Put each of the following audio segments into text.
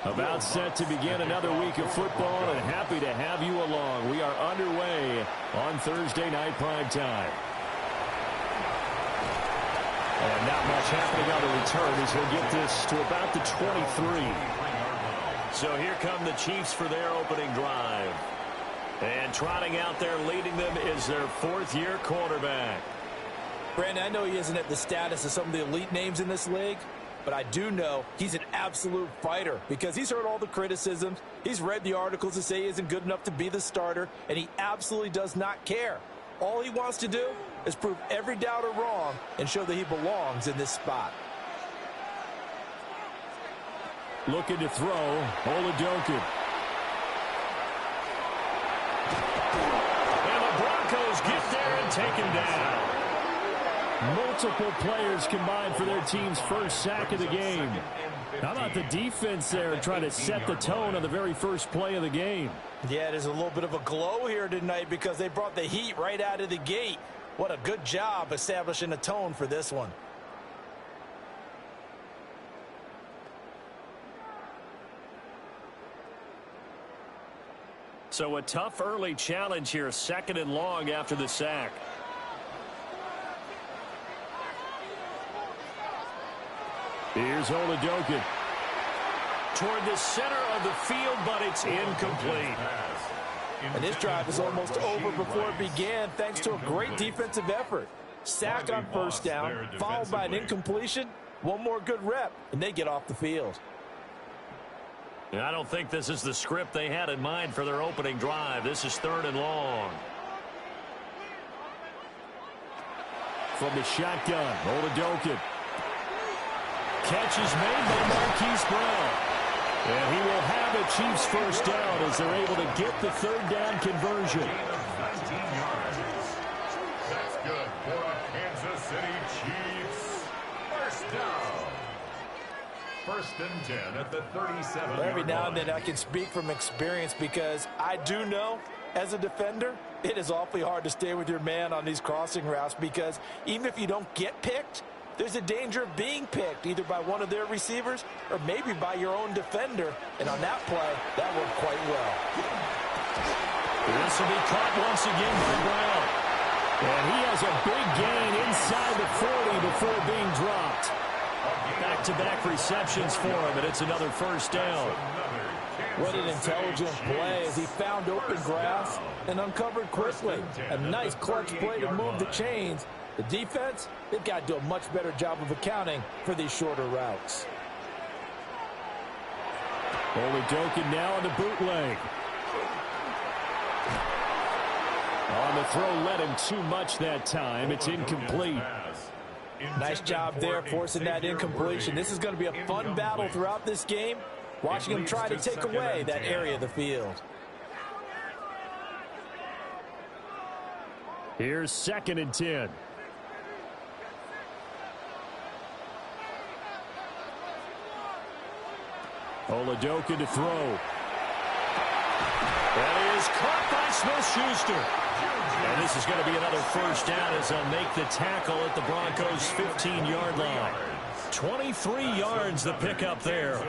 About set to begin another week of football, and happy to have you along. We are underway on Thursday night primetime. And not much happening on the return as he'll get this to about the 23. So here come the Chiefs for their opening drive. And trotting out there leading them is their fourth-year quarterback. Brandon, I know he isn't at the status of some of the elite names in this league, but I do know he's an absolute fighter because he's heard all the criticisms. He's read the articles that say he isn't good enough to be the starter, and he absolutely does not care. All he wants to do is prove every doubter wrong and show that he belongs in this spot. Looking to throw, Oladokin. And the Broncos get there and take him down. Multiple players combined for their team's first sack of the game. How about the defense there trying to set the tone on the very first play of the game? Yeah, there's a little bit of a glow here tonight because they brought the heat right out of the gate. What a good job establishing a tone for this one. So a tough early challenge here, second and long after the sack. Here's Oladokin. Toward the center of the field, but it's incomplete. And this drive is almost over before it began thanks to a great defensive effort. Sack on first down, followed by an incompletion. One more good rep, and they get off the field. I don't think this is the script they had in mind for their opening drive. This is third and long. From the shotgun, Oladokin. Catch is made by Marquise Brown. And he will have a Chiefs first down as they're able to get the third down conversion. 19 yards. That's good for a Kansas City Chiefs. First down. First and 10 at the 37. Every now and then I can speak from experience because I do know as a defender, it is awfully hard to stay with your man on these crossing routes because even if you don't get picked, there's a danger of being picked either by one of their receivers or maybe by your own defender. And on that play, that worked quite well. This will be caught once again by Brown. And he has a big gain inside the 40 before being dropped. Back-to-back receptions for him, and it's another first down. What an intelligent play as he found open grass and uncovered quickly. A nice clutch play to move the chains. The defense, they've got to do a much better job of accounting for these shorter routes. Oladokin now on the bootleg. On the throw, led him too much that time. It's incomplete. Nice job there forcing that incompletion. This is going to be a fun battle throughout this game. Watching him try to take away that area of the field. Here's second and 10. Oladokin to throw. That is caught by Smith-Schuster. And this is going to be another first down as they'll make the tackle at the Broncos' 15-yard line. 23 yards the pickup there.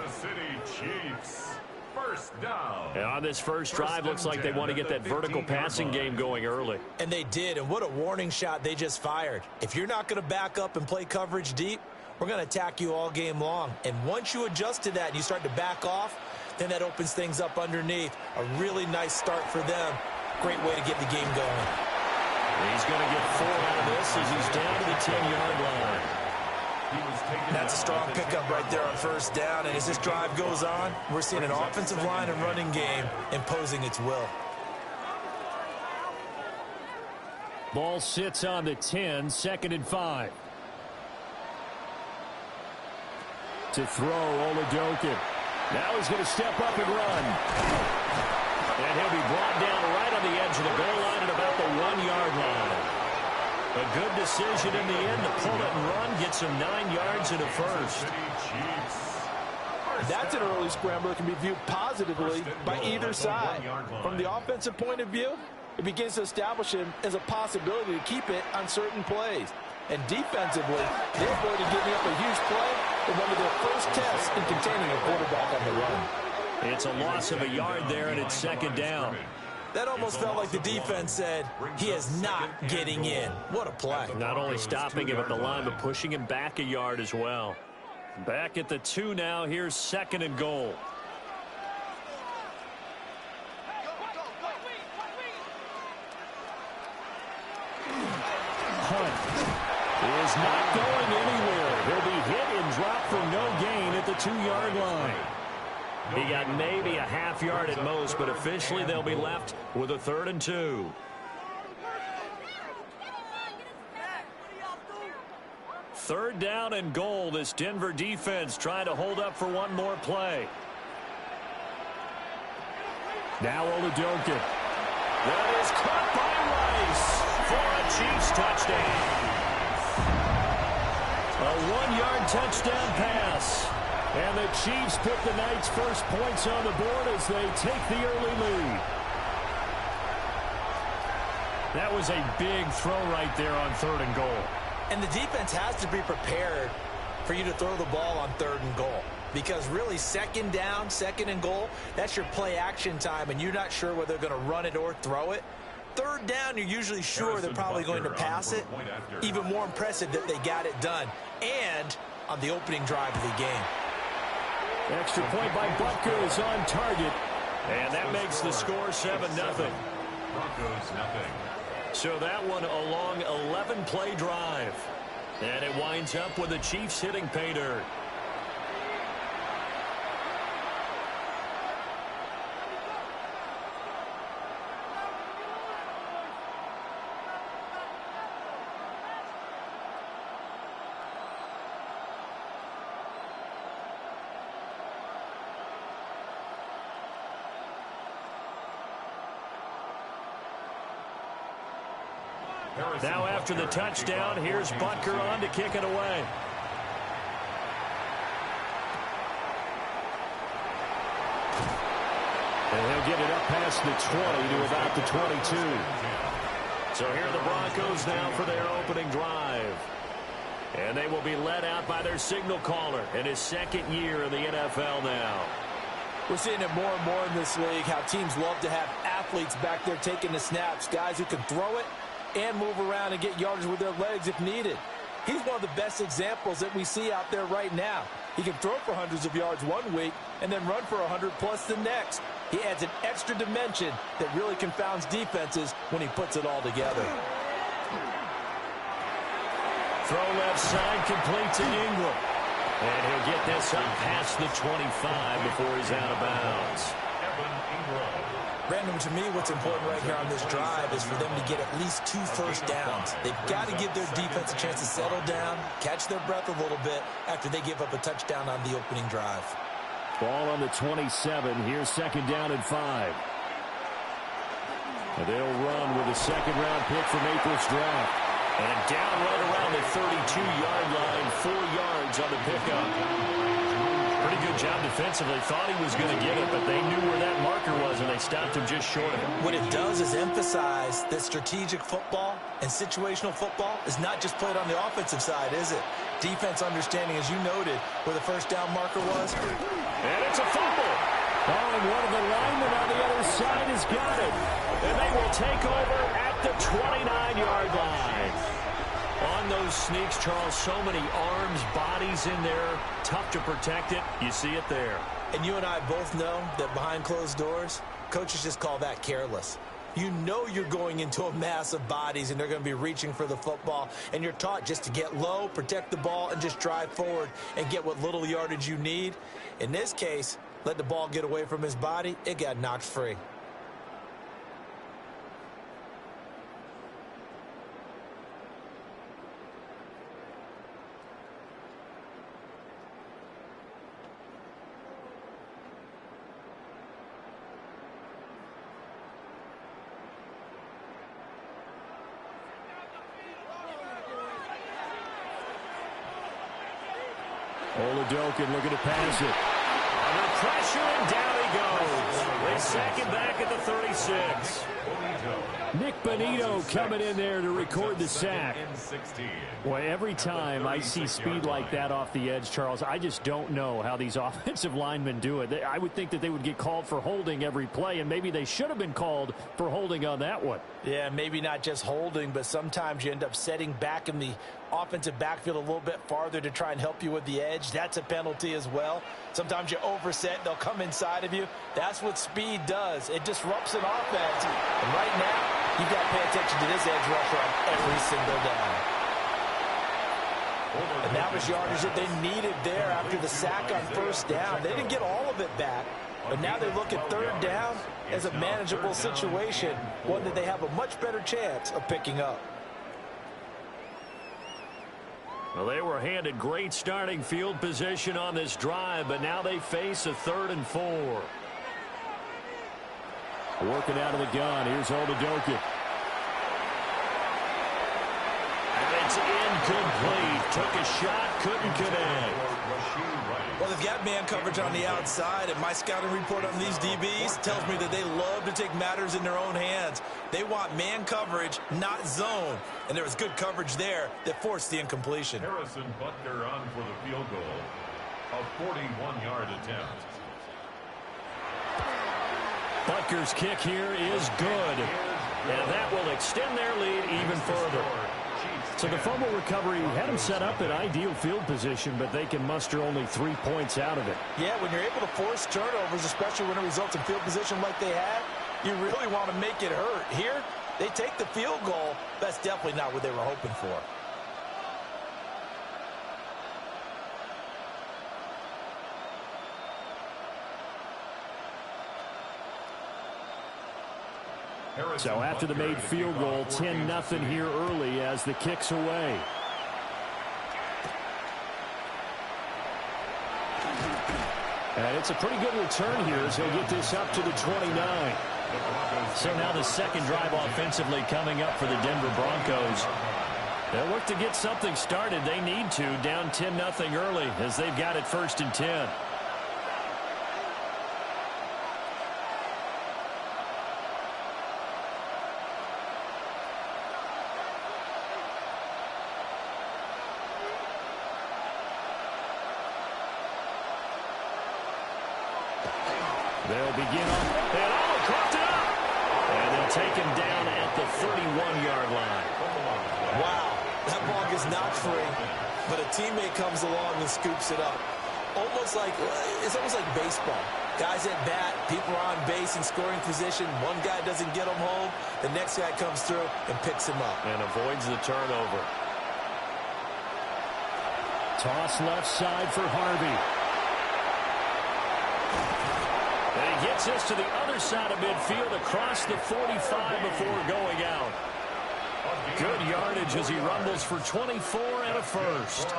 And on this first drive, looks like they want to get that vertical passing game going early. And they did, and what a warning shot they just fired. If you're not going to back up and play coverage deep, we're going to attack you all game long. And once you adjust to that and you start to back off, then that opens things up underneath. A really nice start for them. Great way to get the game going. He's going to get 4 out of this as he's down to the 10-yard line. That's a strong pickup right there on first down. And as this drive goes on, we're seeing an offensive line and running game imposing its will. Ball sits on the 10, second and 5. To throw, Oladokin. Now he's going to step up and run. And he'll be brought down right on the edge of the goal line at about the 1-yard line. A good decision in the end to pull it and run, gets him 9 yards and a first. That's an early scramble that can be viewed positively by either side. From the offensive point of view, it begins to establish him as a possibility to keep it on certain plays. And defensively, they're going to give up a huge play. in one of their first tests in containing a quarterback on the run. It's a loss of a yard there, and it's second down. That almost felt like the defense said, he is not getting in. What a play. Not only stopping him at the line, but pushing him back a yard as well. Back at the 2 now. Here's second and goal. Hunt is not going anywhere. He'll be hit and dropped for no gain at the 2-yard line. He got maybe a half yard at most, but officially they'll be left with a 3rd and 2. Third down and goal. This Denver defense trying to hold up for one more play. Now Oladokin. That is caught by Rice for a Chiefs touchdown. A 1-yard touchdown pass. And the Chiefs put the Knights' first points on the board as they take the early lead. That was a big throw right there on 3rd and goal. And the defense has to be prepared for you to throw the ball on 3rd and goal. Because really, 2nd down, 2nd and goal, that's your play action time, and you're not sure whether they're going to run it or throw it. 3rd down, you're usually sure they're probably going to pass it. Even more impressive that they got it done. And on the opening drive of the game. Extra point by Butker is on target. And that makes the score 7-0. Broncos nothing. So that one a long 11-play drive. And it winds up with the Chiefs hitting pay dirt. Now after the touchdown, here's Butker on to kick it away. And he'll get it up past the 20 to about the 22. So here are the Broncos now for their opening drive. And they will be led out by their signal caller in his 2nd year in the NFL now. We're seeing it more and more in this league, how teams love to have athletes back there taking the snaps, guys who can throw it and move around and get yardage with their legs if needed. He's one of the best examples that we see out there right now. He can throw for hundreds of yards one week and then run for 100+ the next. He adds an extra dimension that really confounds defenses when he puts it all together. Throw left side, complete to Ingram. And he'll get this up past the 25 before he's out of bounds. Brandon, to me, what's important right here on this drive is for them to get at least 2 first downs. They've got to give their defense a chance to settle down, catch their breath a little bit after they give up a touchdown on the opening drive. Ball on the 27. Here's 2nd down and 5. And they'll run with a 2nd-round pick from April's draft. And down right around the 32-yard line, 4 yards on the pickup. Pretty good job defensively. Thought he was going to get it, but they knew where that marker was, and they stopped him just short of it. What it does is emphasize that strategic football and situational football is not just played on the offensive side, is it? Defense understanding, as you noted, where the first down marker was. And it's a fumble. Oh, and one of the linemen on the other side has got it. And they will take over at the 29-yard line. On those sneaks, Charles, so many arms, bodies in there. Tough to protect it. You see it there. And you and I both know that behind closed doors, coaches just call that careless. You know you're going into a mass of bodies, and they're going to be reaching for the football. And you're taught just to get low, protect the ball, and just drive forward and get what little yardage you need. In this case, let the ball get away from his body. It got knocked free. Oladokin looking to pass it. Under pressure, and down he goes. They sack him back at the 36. Nick Bonito coming in there to record the sack. Boy, every time I see speed like that off the edge, Charles, I just don't know how these offensive linemen do it. I would think that they would get called for holding every play, and maybe they should have been called for holding on that one. Yeah, maybe not just holding, but sometimes you end up setting back in the offensive backfield a little bit farther to try and help you with the edge. That's a penalty as well. Sometimes you overset, they'll come inside of you. That's what speed does. It disrupts an offense. And right now, you've got to pay attention to this edge rusher on every single down. And that was yardage that they needed there after the sack on first down. They didn't get all of it back, but now they look at third down as a manageable situation, one that they have a much better chance of picking up. Well, they were handed great starting field position on this drive, but now they face a 3rd and 4. Working out of the gun. Here's Oladokun. And it's incomplete. Took a shot, couldn't connect. Well, they've got man coverage on the outside, and my scouting report on these DBs tells me that they love to take matters in their own hands. They want man coverage, not zone. And there was good coverage there that forced the incompletion. Harrison Butker on for the field goal. A 41-yard attempt. Butker's kick here is good. And that will extend their lead even further. So the fumble recovery had them set up in ideal field position, but they can muster only 3 points out of it. Yeah, when you're able to force turnovers, especially when it results in field position like they had, you really want to make it hurt. Here, they take the field goal. That's definitely not what they were hoping for. So after the made field goal, 10-0 here early as the kick's away. And it's a pretty good return here as he'll get this up to the 29. So now the second drive offensively coming up for the Denver Broncos. They'll look to get something started. They need to, down 10-0 early as they've got it 1st and 10. They'll begin on, and coughed it up. And they'll take him down at the 31-yard line. Wow, that ball gets knocked free, but a teammate comes along and scoops it up. It's almost like baseball. Guys at bat, people are on base in scoring position. One guy doesn't get him home. The next guy comes through and picks him up. And avoids the turnover. Toss left side for Harvey. And he gets this to the other side of midfield across the 45 before going out. Good yardage as he rumbles for 24 and a first.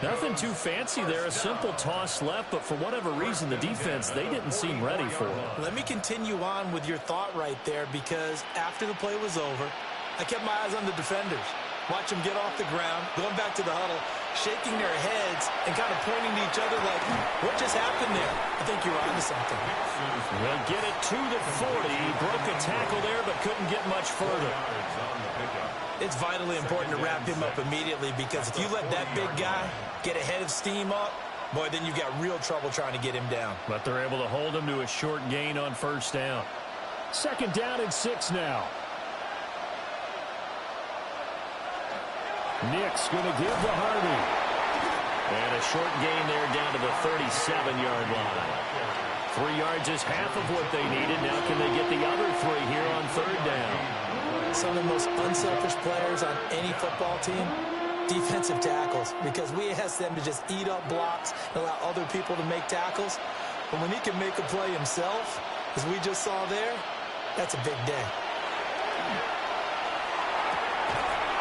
Nothing too fancy there. A simple toss left, but for whatever reason, the defense, they didn't seem ready for it. Let me continue on with your thought right there, because after the play was over, I kept my eyes on the defenders. Watch them get off the ground, going back to the huddle, shaking their heads and kind of pointing to each other like, what just happened there? I think you're onto something. They'll get it to the 40. He broke a tackle there but couldn't get much further. It's vitally important to wrap him up immediately, because if you let that big guy get a head of steam up, boy, then you've got real trouble trying to get him down. But they're able to hold him to a short gain on first down. 2nd down and 6 now. Nick's going to give to Harvey. And a short gain there down to the 37-yard line. 3 yards is half of what they needed. Now can they get the other 3 here on 3rd down? Some of the most unselfish players on any football team, defensive tackles, because we ask them to just eat up blocks and allow other people to make tackles. But when he can make a play himself, as we just saw there, that's a big day.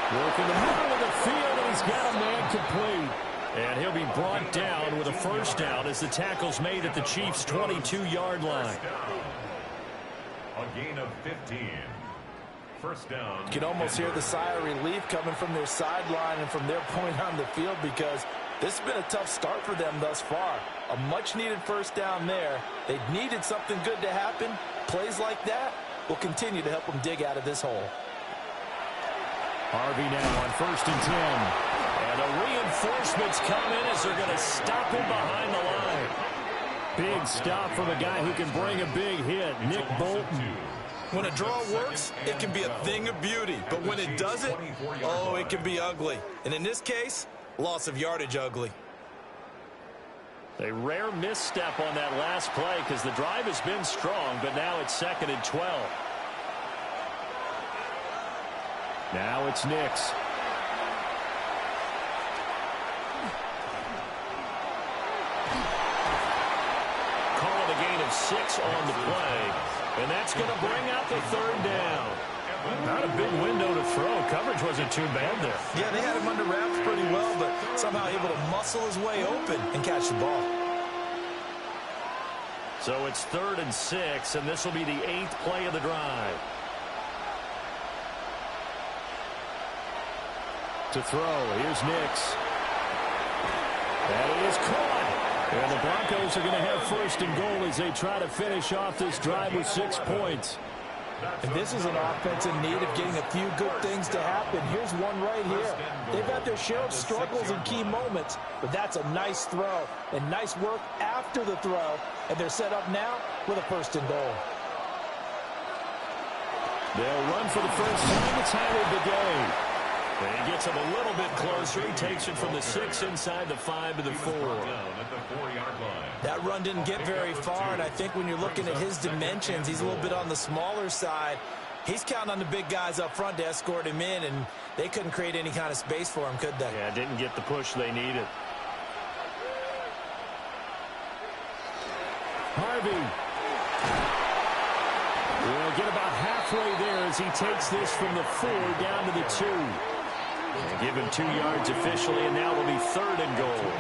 Working the middle of the field, and he's got a man complete. And he'll be brought down with a first down as the tackle's made at the Chiefs' 22-yard line. A gain of 15. First down. You can almost hear the sigh of relief coming from their sideline and from their point on the field, because This has been a tough start for them thus far. A much-needed first down there. They needed something good to happen. Plays like that will continue to help them dig out of this hole. Harvey now on 1st and 10. And the reinforcements come in as they're going to stop him behind the line. Big stop from a guy who can bring a big hit, Nick Bolton. When a draw works, it can be a thing of beauty. But when it doesn't, oh, it can be ugly. And in this case, loss of yardage ugly. A rare misstep on that last play because the drive has been strong, but now it's 2nd and 12. Now it's Nix. Call it a gain of 6 on the play. And that's going to bring out the 3rd down. Not a big window to throw. Coverage wasn't too bad there. Yeah, they had him under wraps pretty well, but somehow able to muscle his way open and catch the ball. So it's 3rd and 6, and this will be the 8th play of the drive. To throw, here's Nix. That is caught. And the Broncos are going to have 1st and goal as they try to finish off this drive with 6 points. And this is an offense in need of getting a few good things to happen. Here's one right here. They've had their share of struggles in key moments, but that's a nice throw and nice work after the throw. And they're set up now with a 1st and goal. They'll run for the first time. It's Tyler Bidet. And he gets him a little bit closer. He takes it from the 6 inside the 5 to the 4. That run didn't get very far, and I think when you're looking at his dimensions, he's a little bit on the smaller side. He's counting on the big guys up front to escort him in, and they couldn't create any kind of space for him, could they? Yeah, didn't get the push they needed. Harvey. We'll get about halfway there as he takes this from the 4 down to the 2. And give him 2 yards officially, and now it'll be 3rd and goal.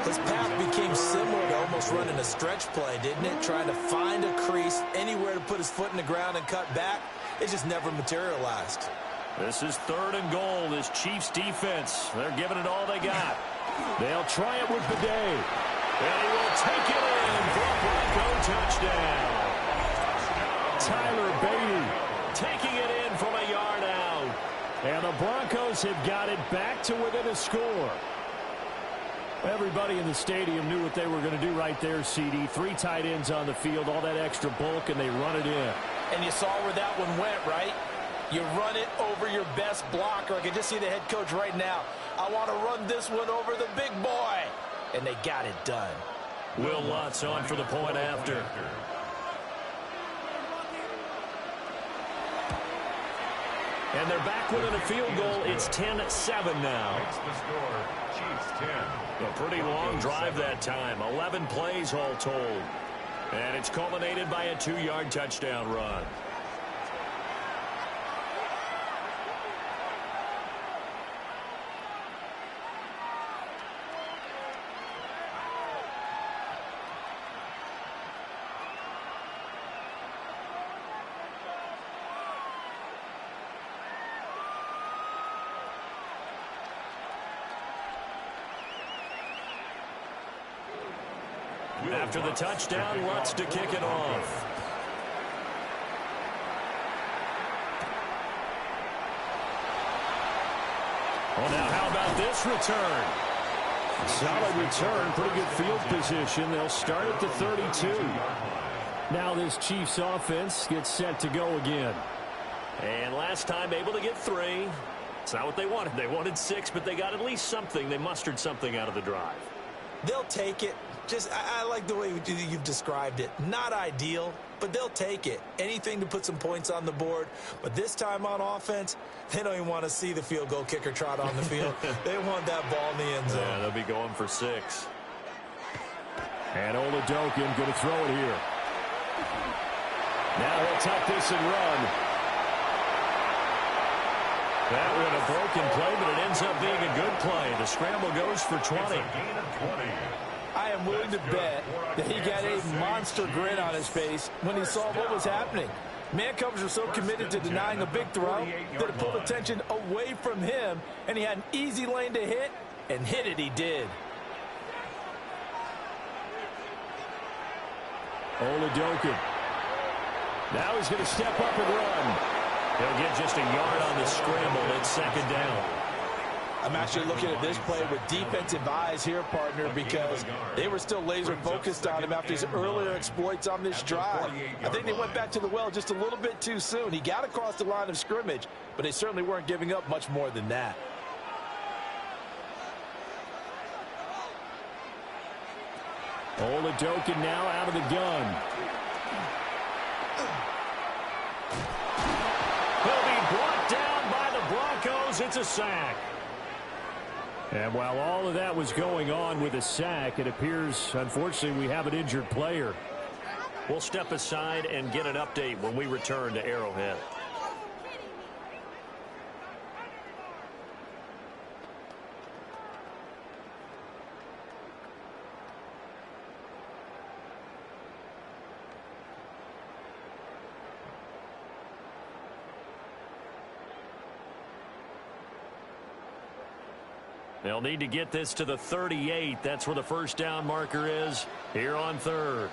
His path became similar to almost running a stretch play, didn't it? Trying to find a crease, anywhere to put his foot in the ground and cut back. It just never materialized. This is 3rd and goal. This Chiefs defense, they're giving it all they got. They'll try it with Bidet. And he will take it in for a Bronco touchdown. Tyler Beatty taking it in from a yard out. And the Broncos have got it back to within a score. Everybody in the stadium knew what they were going to do right there, CD. 3 tight ends on the field, all that extra bulk, and they run it in. And you saw where that one went, right? You run it over your best blocker. I can just see the head coach right now. I want to run this one over the big boy. And they got it done. Will Lutz on for the point after. And they're back within a field goal. It's 10-7 now. A pretty long drive that time. 11 plays all told. And it's culminated by a 2-yard touchdown run. After the touchdown, Lutz to kick it off. Well, now how about this return? Solid return, pretty good field position. They'll start at the 32. Now this Chiefs offense gets set to go again. And last time able to get 3. It's not what they wanted. They wanted 6, but they got at least something. They mustered something out of the drive. They'll take it. I like the way you've described it. Not ideal, but they'll take it. Anything to put some points on the board. But this time on offense, they don't even want to see the field goal kicker trot on the field. They want that ball in the end zone. Yeah, they'll be going for 6. And Oladokin going to throw it here. Now he'll tuck this and run. That was a broken play, but it ends up being a good play. The scramble goes for 20. I am willing to bet that he got a monster grin on his face when he saw what was happening. Man-covers were so committed to denying a big throw that it pulled attention away from him, and he had an easy lane to hit And hit it he did. Oladokin. Now he's going to step up and run. He'll get just a yard on the scramble. It's second down. I'm actually looking at this play with defensive eyes here, partner, because they were still laser focused on him after his earlier exploits on this drive. I think they went back to the well just a little bit too soon. He got across the line of scrimmage, but they certainly weren't giving up much more than that. Oladokin now out of the gun. He'll be brought down by the Broncos. It's a sack. And while all of that was going on with a sack, it appears, unfortunately, we have an injured player. We'll step aside and get an update when we return to Arrowhead. They'll need to get this to the 38. That's where the first down marker is here on third.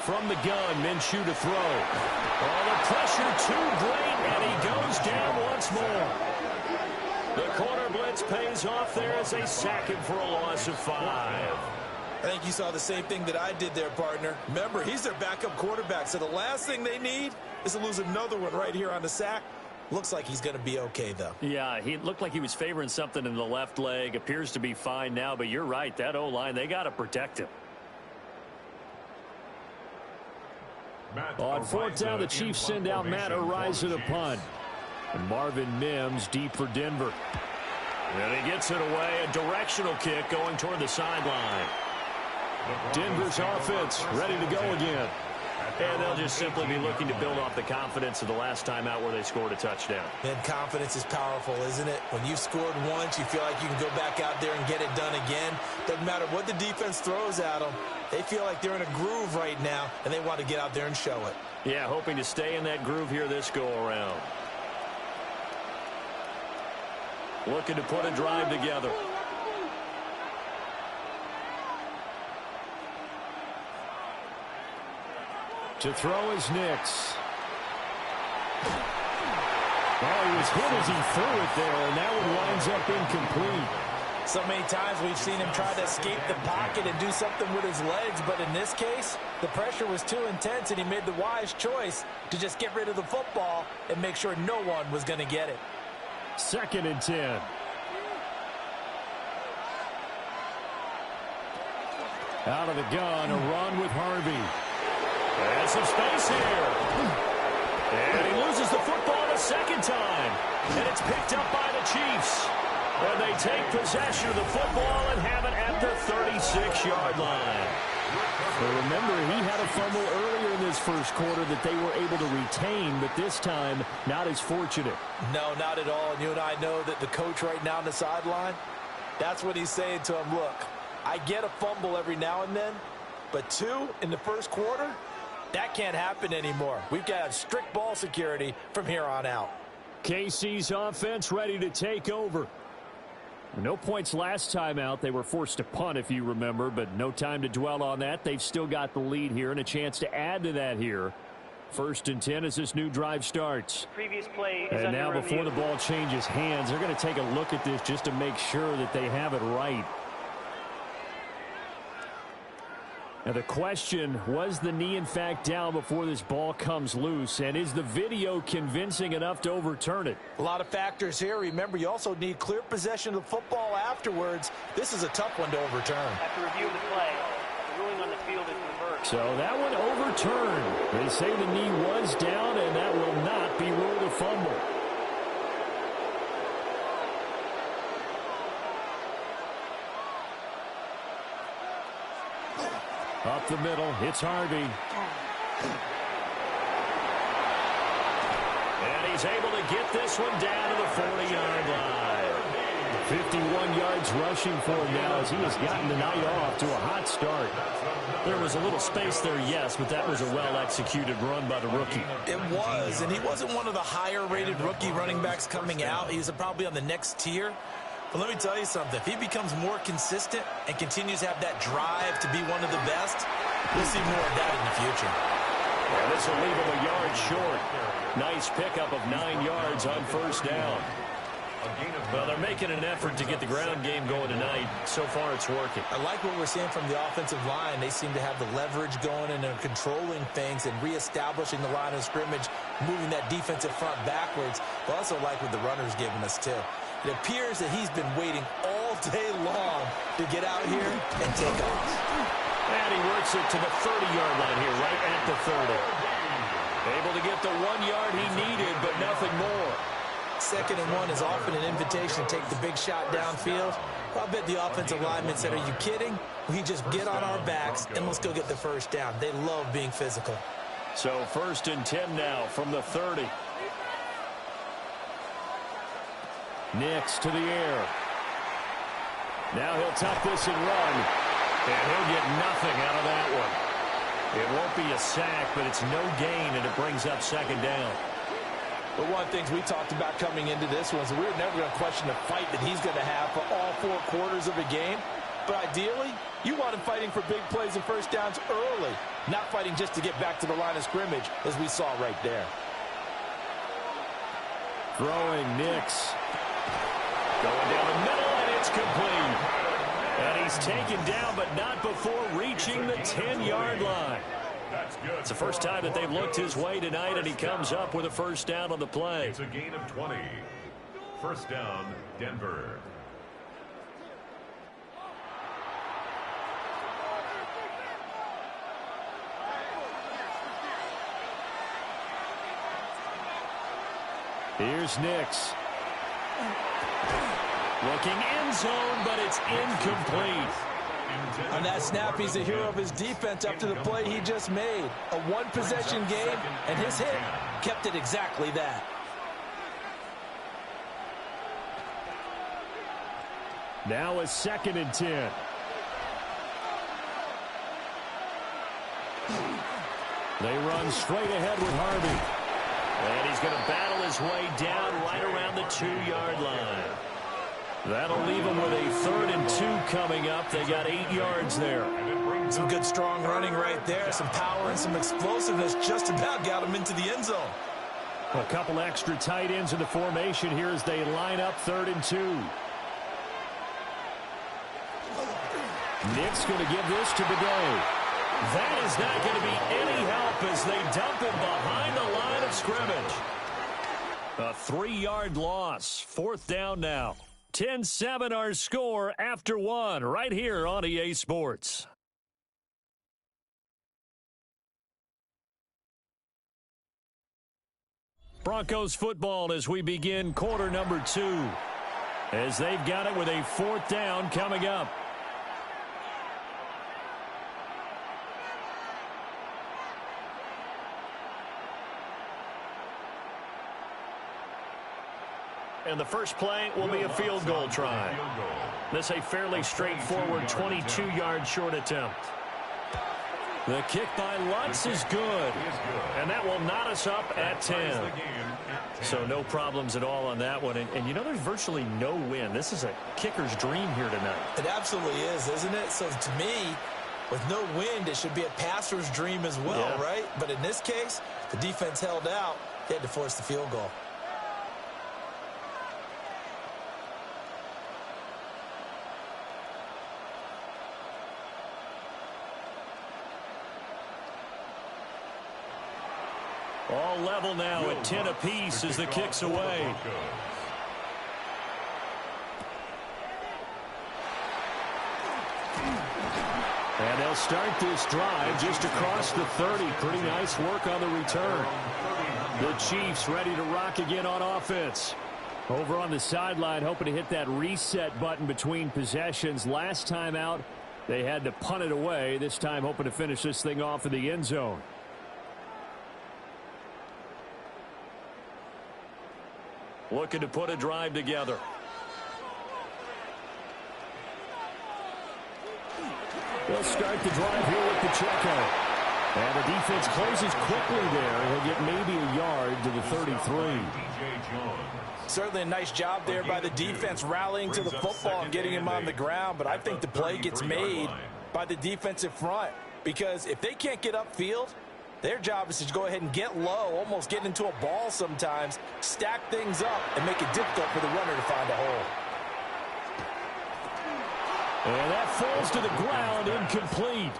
From the gun, Minshew to throw. Oh, the pressure too great, and he goes down once more. The corner blitz pays off there as they sack him for a loss of 5. I think you saw the same thing that I did there, partner. Remember, he's their backup quarterback, so the last thing they need is to lose another one right here on the sack. Looks like he's going to be okay, though. Yeah, he looked like he was favoring something in the left leg. Appears to be fine now, but you're right. That O-line, they got to protect him. On fourth down, the Chiefs send out Matt Araiza to punt. And Marvin Mims deep for Denver. And he gets it away. A directional kick going toward the sideline. Denver's offense ready to go again. And they'll just simply be looking to build off the confidence of the last time out where they scored a touchdown. And confidence is powerful, isn't it? When you've scored once, you feel like you can go back out there and get it done again. Doesn't matter what the defense throws at them. They feel like they're in a groove right now, and they want to get out there and show it. Yeah, hoping to stay in that groove here this go-around. Looking to put a drive together. To throw is Nix. Oh, he was hit as he threw it there, and that one winds up incomplete. So many times we've seen him try to escape the pocket and do something with his legs, but in this case, the pressure was too intense, and he made the wise choice to just get rid of the football and make sure no one was going to get it. 2nd and 10. Out of the gun, a run with Harvey. And some space here. And he loses the football a second time. And it's picked up by the Chiefs. And they take possession of the football and have it at the 36-yard line. Well, remember, he had a fumble earlier in this first quarter that they were able to retain, but this time, not as fortunate. No, not at all. And you and I know that the coach right now on the sideline, that's what he's saying to him. Look, I get a fumble every now and then, but 2 in the first quarter, that can't happen anymore. We've got to have strict ball security from here on out. KC's offense ready to take over. No points last time out. They were forced to punt, if you remember, but no time to dwell on that. They've still got the lead here and a chance to add to that here. 1st and 10 as this new drive starts. Previous play is and now under before review. the ball changes hands, they're going to take a look at this just to make sure that they have it right. Now the question, was the knee in fact down before this ball comes loose? And is the video convincing enough to overturn it? A lot of factors here. Remember, you also need clear possession of the football afterwards. This is a tough one to overturn. After review of the play, the ruling on the field is reversed. So that one overturned. They say the knee was down, and that will not be ruled a fumble. Up the middle, it's Harvey. And he's able to get this one down to the 40-yard line. 51 yards rushing for him now as he has gotten the night off to a hot start. There was a little space there, yes, but that was a well-executed run by the rookie. It was, and he wasn't one of the higher-rated rookie running backs coming out. He was probably on the next tier. But let me tell you something. If he becomes more consistent and continues to have that drive to be one of the best, we'll see more of that in the future. And this will leave him a yard short. Nice pickup of 9 yards on first down. Well, they're making an effort to get the ground game going tonight. So far, it's working. I like what we're seeing from the offensive line. They seem to have the leverage going and they're controlling things and reestablishing the line of scrimmage, moving that defensive front backwards. But I also like what the runner's giving us, too. It appears that he's been waiting all day long to get out here and take off. And he works it to the 30-yard line here, right at the 30. Able to get the 1 yard he needed, but nothing more. 2nd and 1 is often an invitation to take the big shot downfield. I bet the offensive linemen said, are you kidding? We just get on our backs and let's go get the first down. They love being physical. So 1st and 10 now from the 30. Nix to the air. Now he'll tuck this and run. And he'll get nothing out of that one. It won't be a sack, but it's no gain, and it brings up 2nd down. But one of the things we talked about coming into this one is we were never going to question the fight that he's going to have for all 4 quarters of a game. But ideally, you want him fighting for big plays and first downs early, not fighting just to get back to the line of scrimmage, as we saw right there. Throwing Nix. Going down the middle, and it's complete. And he's taken down, but not before reaching the 10-yard line. It's the first time that they've looked his way tonight, and he comes up with a first down on the play. It's a gain of 20. First down, Denver. Here's Nix. Looking end zone, but it's incomplete. On that snap, he's a hero of his defense up to the play he just made. A one-possession game, and his hit kept it exactly that. Now a 2nd and 10. They run straight ahead with Harvey. And he's going to battle his way down right around the 2-yard line. That'll leave them with a 3rd and 2 coming up. They got 8 yards there. Some good strong running right there. Some power and some explosiveness just about got him into the end zone. A couple extra tight ends in the formation here as they line up 3rd and 2. Nick's going to give this to Bidet. That is not going to be any help as they dump him behind the line of scrimmage. A 3-yard loss. 4th down now. 10-7 our score after 1 right here on EA Sports. Broncos football as we begin quarter number 2. As they've got it with a 4th down coming up. And the first play will be a field goal try. This a fairly straightforward 22-yard short attempt. The kick by Lutz is good. And that will knot us up at 10. So no problems at all on that one. And you know, there's virtually no win. This is a kicker's dream here tonight. It absolutely is, isn't it? So to me, with no wind, it should be a passer's dream as well, right? But in this case, the defense held out. They had to force the field goal. All level now at 10 apiece as the kick's away. And they'll start this drive just across the 30. Pretty nice work on the return. The Chiefs ready to rock again on offense. Over on the sideline, hoping to hit that reset button between possessions. Last time out, they had to punt it away. This time hoping to finish this thing off in the end zone. Looking to put a drive together. They'll start the drive here with Pacheco. And the defense closes quickly there. He'll get maybe a yard to the 33. Certainly a nice job there by the defense rallying to the football and getting him on the ground. But I think the play gets made by the defensive front. Because if they can't get upfield, their job is to go ahead and get low, almost get into a ball sometimes, stack things up, and make it difficult for the runner to find a hole. And that falls to the ground, incomplete.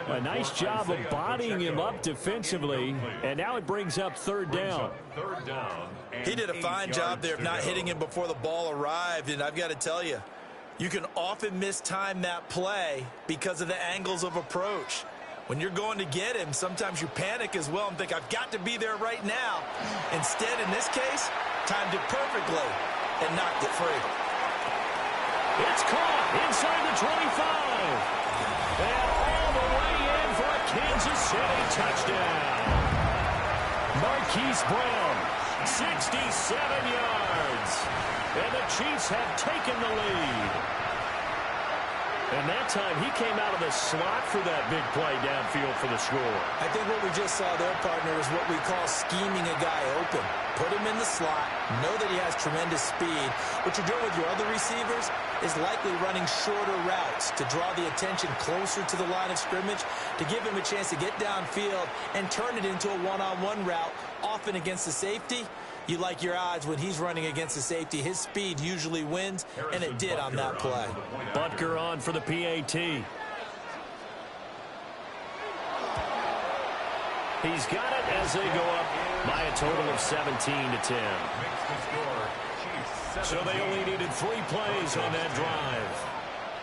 A nice job of bodying him up defensively, and now it brings up third down. He did a fine job there of not hitting him before the ball arrived, and I've got to tell you, you can often mistime that play because of the angles of approach. When you're going to get him, sometimes you panic as well and think, I've got to be there right now. Instead, in this case, timed it perfectly and knocked it free. It's caught inside the 25. And all the way in for a Kansas City touchdown. Marquise Brown, 67 yards. And the Chiefs have taken the lead. And that time, he came out of the slot for that big play downfield for the score. I think what we just saw there, partner, is what we call scheming a guy open. Put him in the slot, know that he has tremendous speed. What you're doing with your other receivers is likely running shorter routes to draw the attention closer to the line of scrimmage, to give him a chance to get downfield and turn it into a one-on-one route, often against the safety. You like your odds when he's running against the safety. His speed usually wins, and it did on that play. Butker on for the PAT. He's got it as they go up by a total of 17-10. So they only needed 3 plays on that drive.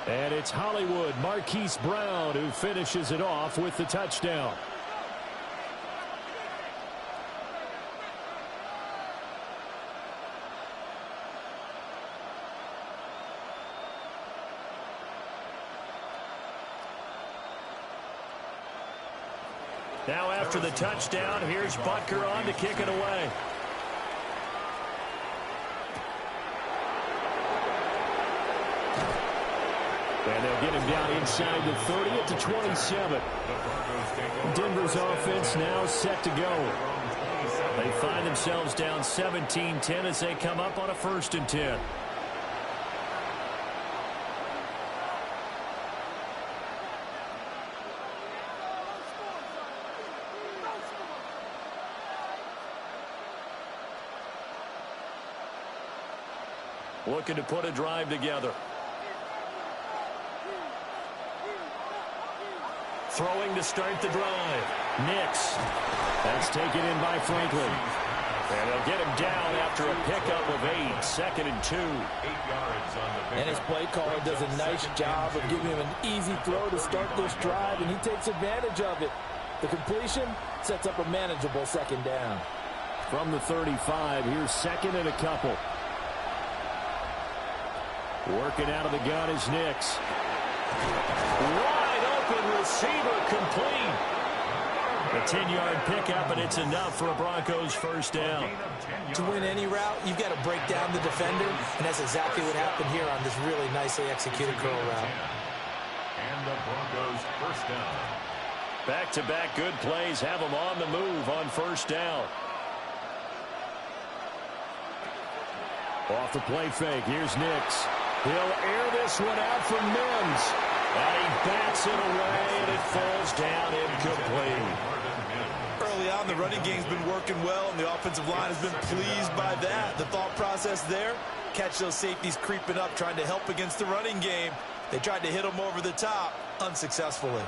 And it's Hollywood Marquise Brown who finishes it off with the touchdown. Now after the touchdown, here's Butker on to kick it away. And they'll get him down inside the 30 at the 27. Denver's offense now set to go. They find themselves down 17-10 as they come up on a 1st and 10. Looking to put a drive together. Throwing to start the drive. Nix. That's taken in by Franklin. And they'll get him down after a pickup of 8. 2nd and 2. 8 yards on the and his play caller does a nice job of giving him an easy throw to start this drive, and he takes advantage of it. The completion sets up a manageable 2nd down. From the 35, here's 2nd and a couple. Working out of the gun is Nix. Wide open receiver complete. A 10-yard pickup, and it's enough for a Broncos 1st down. To win any route, you've got to break down the defender, and that's exactly what happened here on this really nicely executed curl route. And the Broncos 1st down. Back-to-back good plays have them on the move on 1st down. Off the play fake, here's Nix. He'll air this one out for Mims. And he bats it away, and it falls down incomplete. Early on, the running game's been working well, and the offensive line has been pleased by that. The thought process there, catch those safeties creeping up, trying to help against the running game. They tried to hit them over the top, unsuccessfully.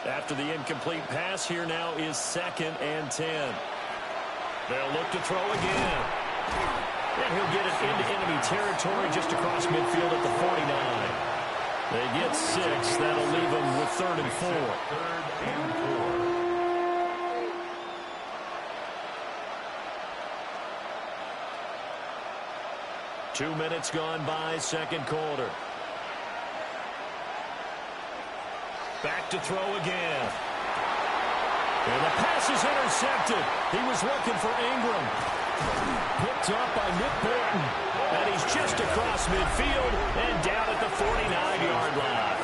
After the incomplete pass, here now is 2nd and 10. They'll look to throw again. And he'll get it into enemy territory just across midfield at the 49. They get 6. That'll leave them with 3rd and 4. 3rd and 4. 2 minutes gone by, 2nd quarter. Back to throw again. And the pass is intercepted. He was looking for Ingram. Picked up by Nick Bolton. And he's just across midfield and down at the 49-yard line.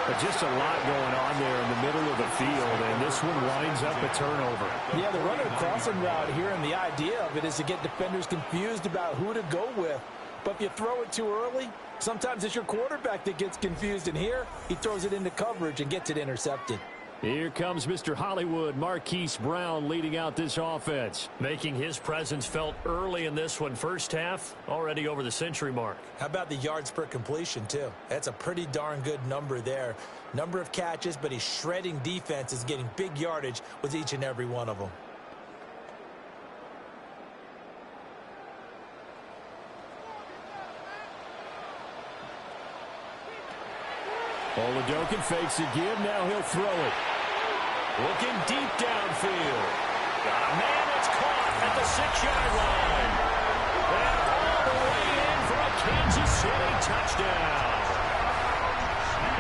But just a lot going on there in the middle of the field, and this one winds up a turnover. Yeah, the runner crossing route here, and the idea of it is to get defenders confused about who to go with. But if you throw it too early, sometimes it's your quarterback that gets confused, and here he throws it into coverage and gets it intercepted. Here comes Mr. Hollywood, Marquise Brown, leading out this offense. Making his presence felt early in this one. First half, already over the century mark. How about the yards per completion, too? That's a pretty darn good number there. Number of catches, but he's shredding defenses, getting big yardage with each and every one of them. Oladokin fakes a give. Now he'll throw it. Looking deep downfield. Got a man that's caught at the 6-yard line. And all the way in for a Kansas City touchdown.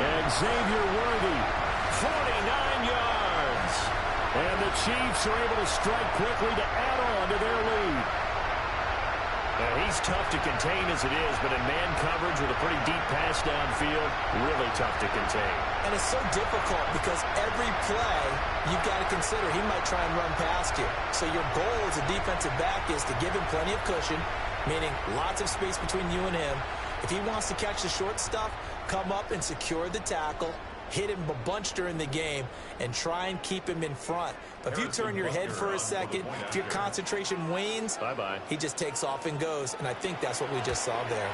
And Xavier Worthy, 49 yards. And the Chiefs are able to strike quickly to add on to their lead. He's tough to contain as it is, but in man coverage with a pretty deep pass downfield, really tough to contain. And it's so difficult because every play you've got to consider he might try and run past you. So your goal as a defensive back is to give him plenty of cushion, meaning lots of space between you and him. If he wants to catch the short stuff, come up and secure the tackle, hit him a bunch during the game, and try and keep him in front. But if you turn your head for a second, if your concentration wanes, he just takes off and goes, and I think that's what we just saw there.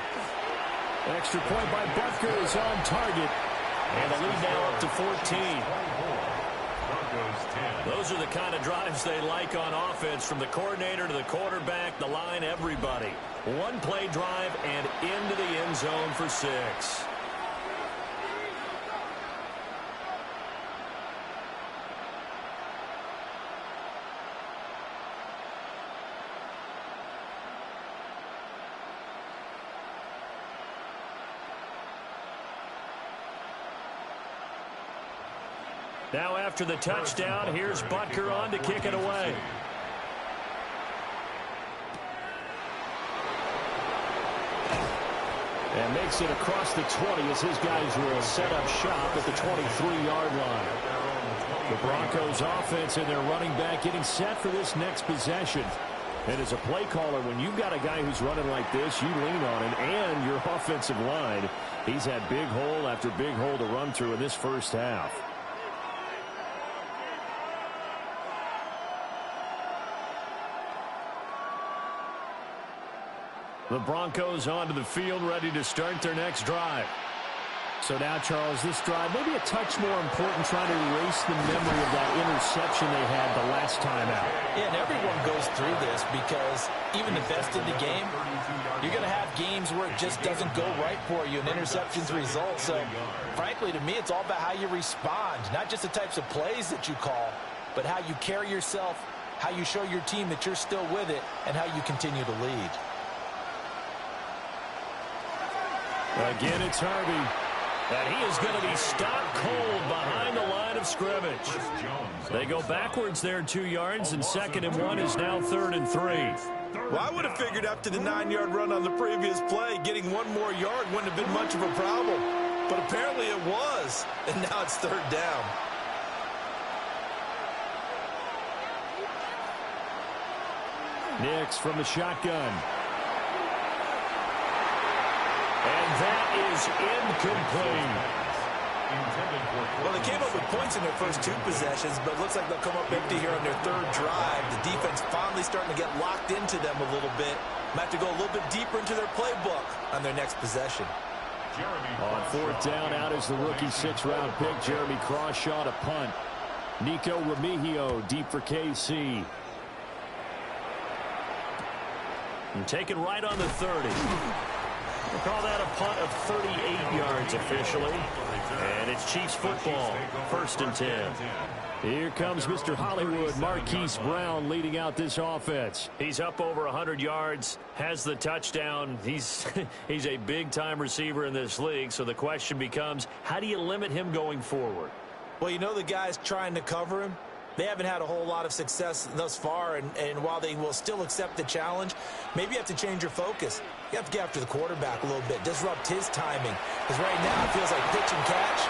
Extra point by Butker is on target. And the lead now up to 14. Those are the kind of drives they like on offense, from the coordinator to the quarterback, the line, everybody. One play drive and into the end zone for 6. Now after the touchdown, here's Butker on to kick it away. And makes it across the 20 as his guys will set up shop at the 23-yard line. The Broncos offense and their running back getting set for this next possession. And as a play caller, when you've got a guy who's running like this, you lean on him and your offensive line. He's had big hole after big hole to run through in this first half. The Broncos onto the field, ready to start their next drive. So now, Charles, this drive maybe a touch more important, trying to erase the memory of that interception they had the last time out. Yeah, and everyone goes through this because even the best in the game, you're going to have games where it just doesn't go right for you and interceptions result. So, frankly, to me, it's all about how you respond, not just the types of plays that you call, but how you carry yourself, how you show your team that you're still with it, and how you continue to lead. Again, it's Harvey. And he is going to be stopped cold behind the line of scrimmage. They go backwards there 2 yards, and 2nd and 1 is now 3rd and 3. Well, I would have figured after the 9-yard run on the previous play, getting 1 more yard wouldn't have been much of a problem. But apparently it was, and now it's 3rd down. Nix from the shotgun. And that is incomplete. Well, they came up with points in their first 2 possessions, but it looks like they'll come up empty here on their 3rd drive. The defense finally starting to get locked into them a little bit. Might have to go a little bit deeper into their playbook on their next possession. On 4th down, out is the rookie 6th-round pick, Jeremy Crawshaw, to punt. Nico Remigio deep for KC. And taken right on the 30. We'll call that a punt of 38 yards officially. And it's Chiefs football, 1st and 10. Here comes Mr. Hollywood, Marquise Brown, leading out this offense. He's up over 100 yards, has the touchdown. He's a big-time receiver in this league, so the question becomes, how do you limit him going forward? Well, you know the guys trying to cover him, they haven't had a whole lot of success thus far, and while they will still accept the challenge, maybe you have to change your focus. You have to get after the quarterback a little bit, disrupt his timing, because right now it feels like pitch and catch,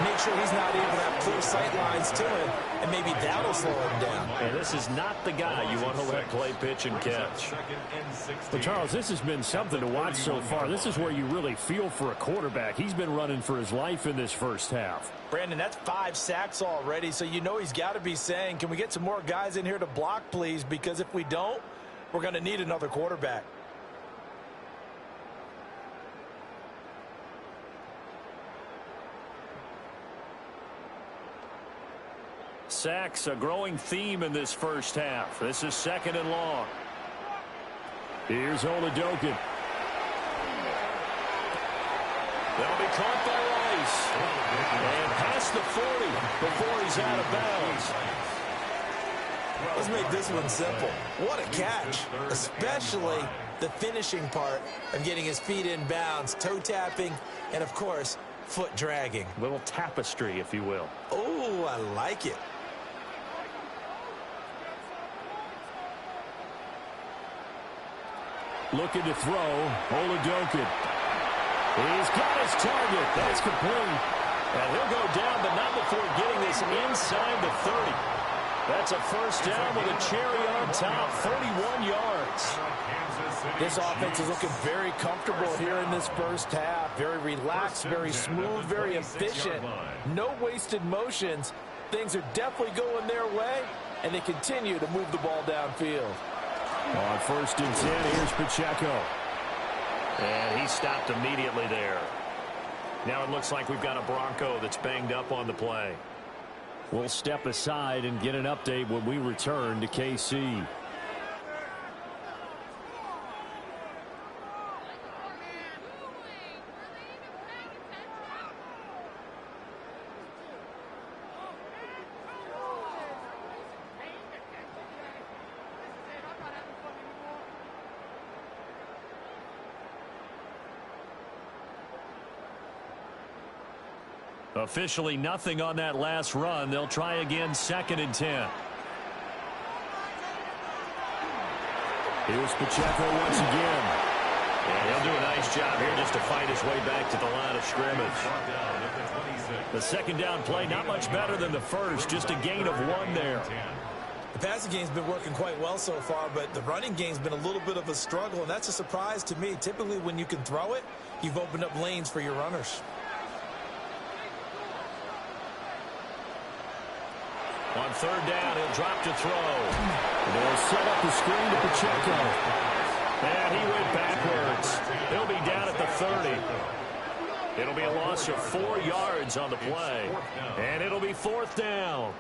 make sure he's not able to have clear sight lines to him, and maybe that'll slow him down. And this is not the guy you want to let play pitch and catch. Well, Charles, this has been something to watch so far. This is where you really feel for a quarterback. He's been running for his life in this first half. Brandon, that's 5 sacks already, so you know he's got to be saying, can we get some more guys in here to block, please? Because if we don't, we're going to need another quarterback. Sacks, a growing theme in this first half. This is 2nd and long. Here's Oladokin. They'll be caught by Rice. And past the 40 before he's out of bounds. Let's make this one simple. What a catch, especially the finishing part of getting his feet in bounds, toe tapping, and of course, foot dragging. Little tapestry, if you will. Oh, I like it. Looking to throw, Oladokin. He's got his target. That's complete. And he'll go down, but not before getting this inside the 30. That's a first down with a cherry on top, 31 yards. This offense is looking very comfortable here in this first half. Very relaxed, very smooth, very efficient. No wasted motions. Things are definitely going their way, and they continue to move the ball downfield. On 1st and 10, here's Pacheco. And he stopped immediately there. Now it looks like we've got a Bronco that's banged up on the play. We'll step aside and get an update when we return to KC. Officially nothing on that last run. They'll try again 2nd and 10. Here's Pacheco once again. And he'll do a nice job here just to fight his way back to the line of scrimmage. The 2nd down play not much better than the first. Just a gain of 1 there. The passing game's been working quite well so far, but the running game's been a little bit of a struggle, and that's a surprise to me. Typically, when you can throw it, you've opened up lanes for your runners. On 3rd down, he'll drop to throw. They'll set up the screen to Pacheco. And he went backwards. He'll be down at the 30. It'll be a loss of 4 yards on the play. And it'll be 4th down.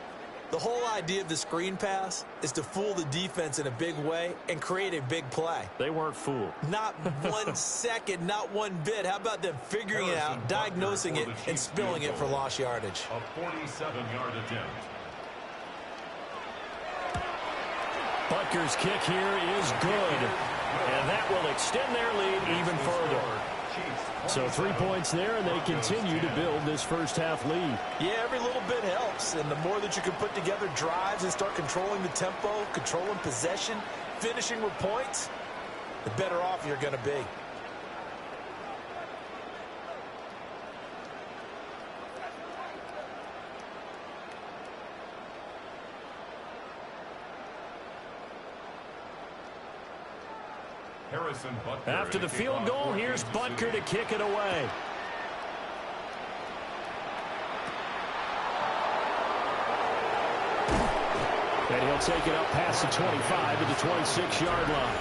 The whole idea of the screen pass is to fool the defense in a big way and create a big play. They weren't fooled. Not 1 second, not 1 bit. How about them figuring it out, diagnosing it, and spilling it for lost yardage? A 47-yard attempt. Butker's kick here is good. And that will extend their lead even further. So 3 points there, and they continue to build this first half lead. Yeah, every little bit helps. And the more that you can put together drives and start controlling the tempo, controlling possession, finishing with points, the better off you're going to be. After the field goal, here's Butker to kick it away. And he'll take it up past the 25 to the 26-yard line.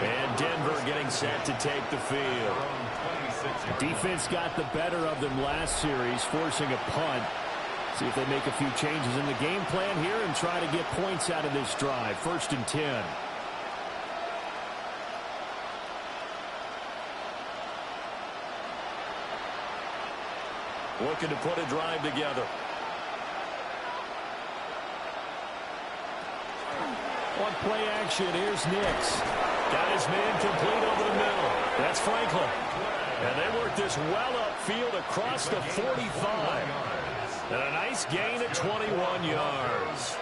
And Denver getting set to take the field. Defense got the better of them last series, forcing a punt. See if they make a few changes in the game plan here and try to get points out of this drive. 1st and 10. Looking to put a drive together. On play action, here's Nix. Got his man complete over the middle. That's Franklin. And they work this well upfield across the 45. And a nice gain at 21 yards.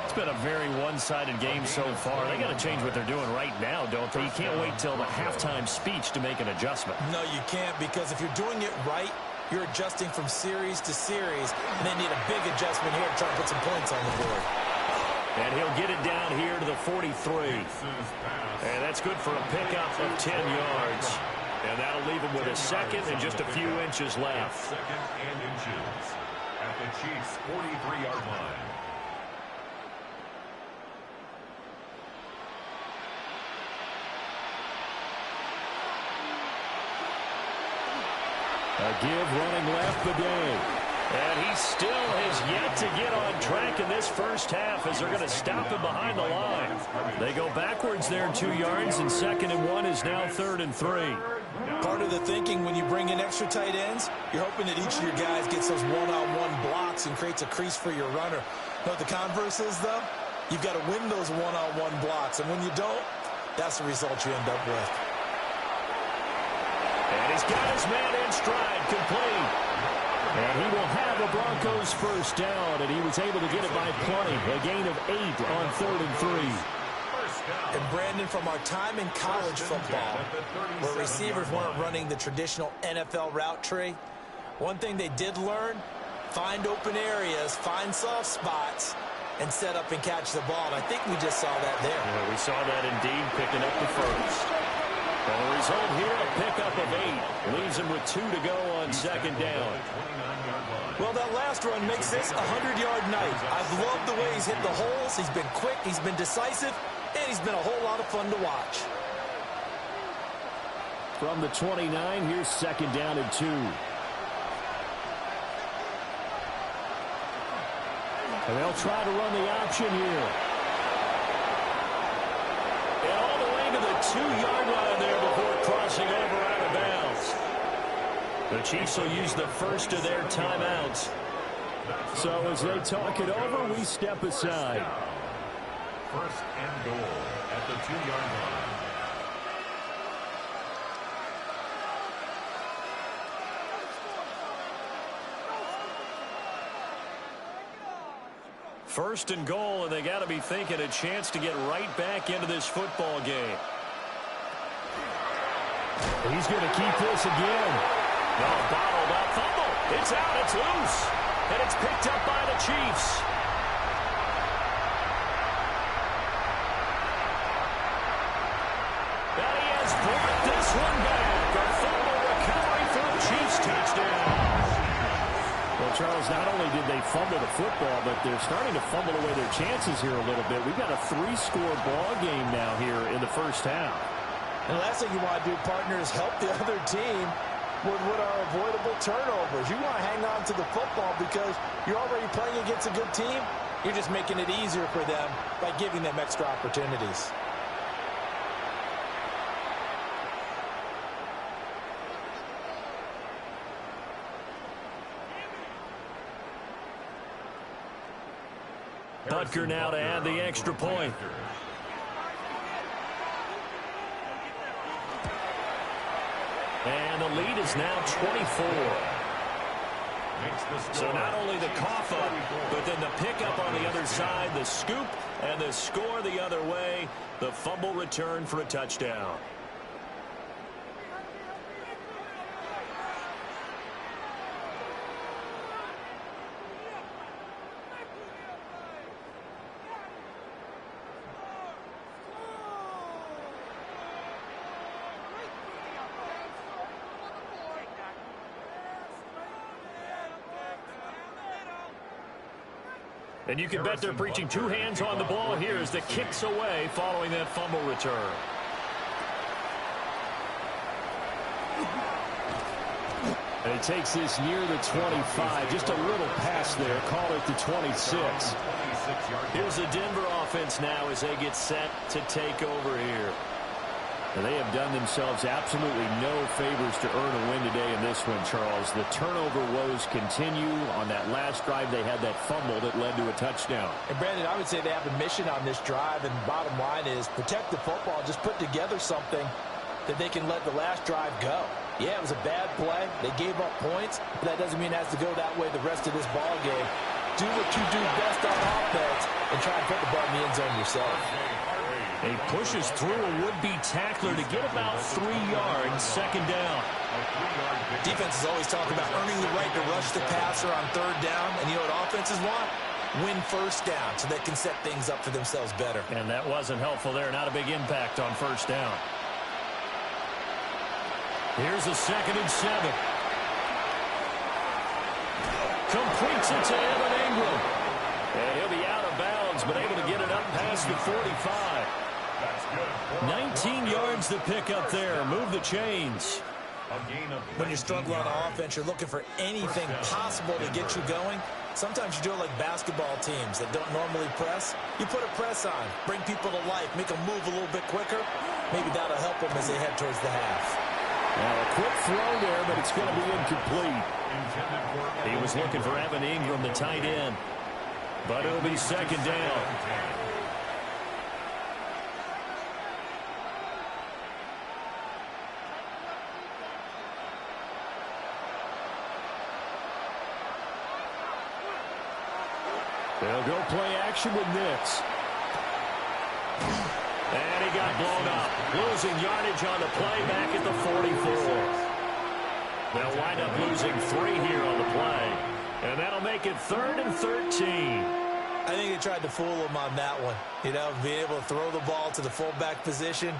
It's been a very one-sided game so far. They got to change what they're doing right now, don't they? You can't wait till the halftime speech to make an adjustment. No, you can't, because if you're doing it right, you're adjusting from series to series, and they need a big adjustment here to try and put some points on the board. And he'll get it down here to the 43. And that's good for a pickup of 10 yards. And that'll leave him with a second and just a few inches left. Second and inches at the Chiefs' 43-yard line. A give running left Bidet. And he still has yet to get on track in this first half as they're going to stop him behind the line. They go backwards there 2 yards, and 2nd and 1 is now 3rd and 3. Part of the thinking when you bring in extra tight ends, you're hoping that each of your guys gets those one-on-one blocks and creates a crease for your runner. You know what the converse is, though? You've got to win those one-on-one blocks, and when you don't, that's the result you end up with. And he's got his man in stride, complete. And he will have a Broncos first down, and he was able to get it by plenty. A gain of 8 on 3rd and 3. And Brandon, from our time in college football, where receivers weren't running the traditional NFL route tree, one thing they did learn, find open areas, find soft spots, and set up and catch the ball. And I think we just saw that there. Yeah, we saw that indeed, picking up the first. And the result here, a pickup of 8. Leaves him with 2 to go on 2nd down. Well, that last run makes this a 100-yard night. I've loved the way he's hit the holes. He's been quick, he's been decisive, and he's been a whole lot of fun to watch. From the 29, here's 2nd down and 2. And they'll try to run the option here. And all the way to the 2-yard line there before crossing over out of bounds. The Chiefs will use the first of their timeouts. So as they talk it over, we step aside. 1st and goal at the 2-yard line. First and goal, and they got to be thinking a chance to get right back into this football game. He's going to keep this again. No, bottled up, fumble. It's out, it's loose. And it's picked up by the Chiefs. And he has brought this one back. A fumble recovery for a Chiefs touchdown. Well, Charles, not only did they fumble the football, but they're starting to fumble away their chances here a little bit. We've got a 3-score ball game now here in the first half. And the last thing you want to do, partner, is help the other team with what are avoidable turnovers. You want to hang on to the football because you're already playing against a good team. You're just making it easier for them by giving them extra opportunities. Butker now to add the extra point. And the lead is now 24. So not only the cough up, but then the pickup on the other side, the scoop, and the score the other way, the fumble return for a touchdown. And you can bet they're preaching 2 hands on the ball here as the kick's away following that fumble return. And it takes this near the 25. Just a little pass there. Call it the 26. Here's the Denver offense now as they get set to take over here. And they have done themselves absolutely no favors to earn a win today in this one, Charles. The turnover woes continue. On that last drive, they had that fumble that led to a touchdown. And, Brandon, I would say they have a mission on this drive, and bottom line is protect the football. Just put together something that they can let the last drive go. Yeah, it was a bad play. They gave up points, but that doesn't mean it has to go that way the rest of this ball game. Do what you do best on offense and try and put the ball in the end zone yourself. He pushes through a would-be tackler to get about 3 yards, 2nd down. Defense is always talking about earning the right to rush the passer on third down. And you know what offenses want? Win first down so they can set things up for themselves better. And that wasn't helpful there. Not a big impact on first down. Here's a 2nd and 7. Completes it to Evan Ingram. And he'll be out of bounds, but able to get it up past the 45. 19 yards to pick up there. Move the chains. When you're struggling on offense, you're looking for anything possible to get you going. Sometimes you do it like basketball teams that don't normally press. You put a press on, bring people to life, make them move a little bit quicker. Maybe that'll help them as they head towards the half. Now a quick throw there, but it's going to be incomplete. He was looking for Evan Ingram, the tight end. But it'll be 2nd down. They'll go play action with Nix. And he got blown up. Losing yardage on the play back at the 44. They'll wind up losing 3 here on the play. And that'll make it 3rd and 13. I think they tried to fool him on that one. You know, being able to throw the ball to the fullback position.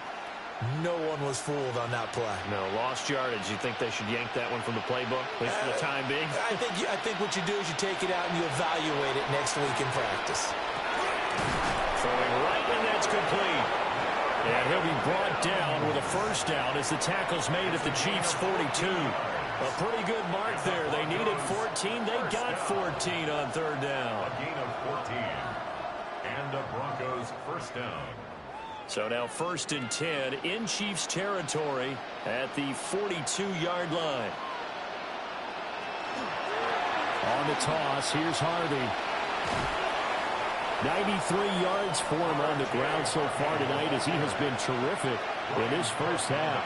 No one was fooled on that play. No, lost yardage. You think they should yank that one from the playbook, at least for the time being? I think what you do is you take it out and you evaluate it next week in practice. Throwing right, and that's complete. And he'll be brought down with a first down as the tackle's made at the Chiefs' 42. A pretty good mark there. They needed 14. They got 14 on 3rd down. A gain of 14. And the Broncos first down. So now 1st and 10 in Chiefs territory at the 42-yard line. On the toss, here's Harvey. 93 yards for him on the ground so far tonight as he has been terrific in his first half.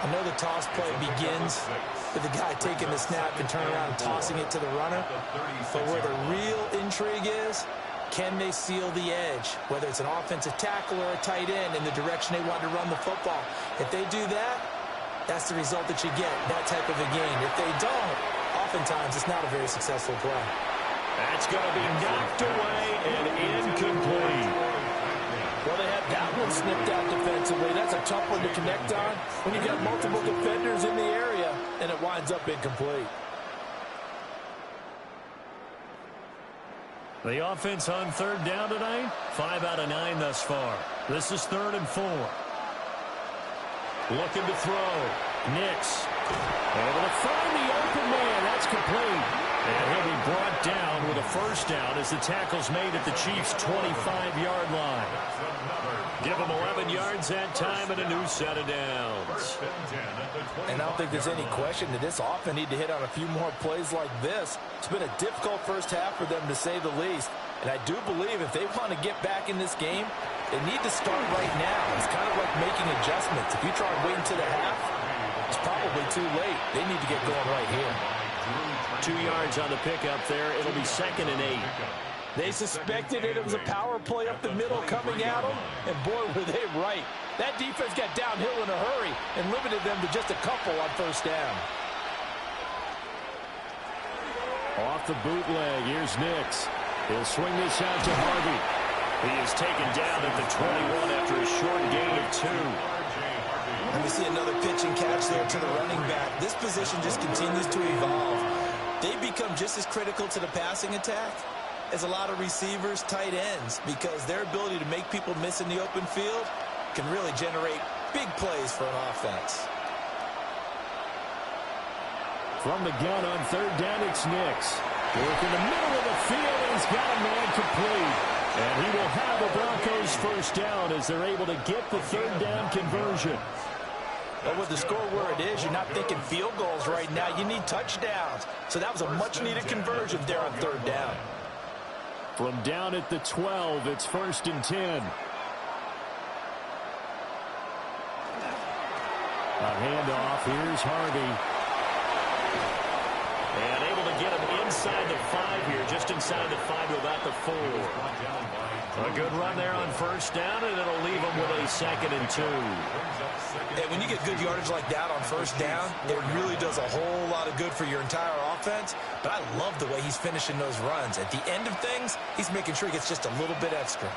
I know the toss play begins with the guy taking the snap and turning around and tossing it to the runner. But where the real intrigue is, can they seal the edge, whether it's an offensive tackle or a tight end in the direction they want to run the football? If they do that, that's the result that you get, that type of a game. If they don't, oftentimes it's not a very successful play. That's going to be knocked away and incomplete. Well, they had that one snipped out defensively. That's a tough one to connect on when you've got multiple defenders in the area, and it winds up incomplete. The offense on 3rd down tonight, 5 out of 9 thus far. This is 3rd and 4. Looking to throw. Nix. Able to find the open man. That's complete. And he'll be brought down with a first down as the tackle's made at the Chiefs' 25-yard line. Give them 11 yards that time and a new set of downs. And I don't think there's any question that this offense need to hit on a few more plays like this. It's been a difficult first half for them, to say the least. And I do believe if they want to get back in this game, they need to start right now. It's kind of like making adjustments. If you try waiting to the half, it's probably too late. They need to get going right here. 2 yards on the pickup there. It'll be 2nd and 8. They suspected it was a power play up the middle coming at them, and boy, were they right. That defense got downhill in a hurry and limited them to just a couple on first down. Off the bootleg, here's Nix. He'll swing this out to Harvey. He is taken down at the 21 after a short gain of 2. And we see another pitch and catch there to the running back. This position just continues to evolve. They become just as critical to the passing attack as a lot of receivers, tight ends, because their ability to make people miss in the open field can really generate big plays for an offense. From the gun on 3rd down, it's Nix. Work in the middle of the field, and he's got a man complete. And he will have the Broncos first down as they're able to get the 3rd down conversion. But with the score where it is, you're not thinking field goals right now. You need touchdowns. So that was a much-needed conversion there on 3rd down. From down at the 12, it's 1st and 10. A handoff. Here's Harvey. And able to get him inside the 5 here, just inside the 5 to about the 4. A good run there on first down, and it'll leave them with a 2nd and 2. And when you get good yardage like that on first down, it really does a whole lot of good for your entire offense. But I love the way he's finishing those runs. At the end of things, he's making sure he gets just a little bit extra.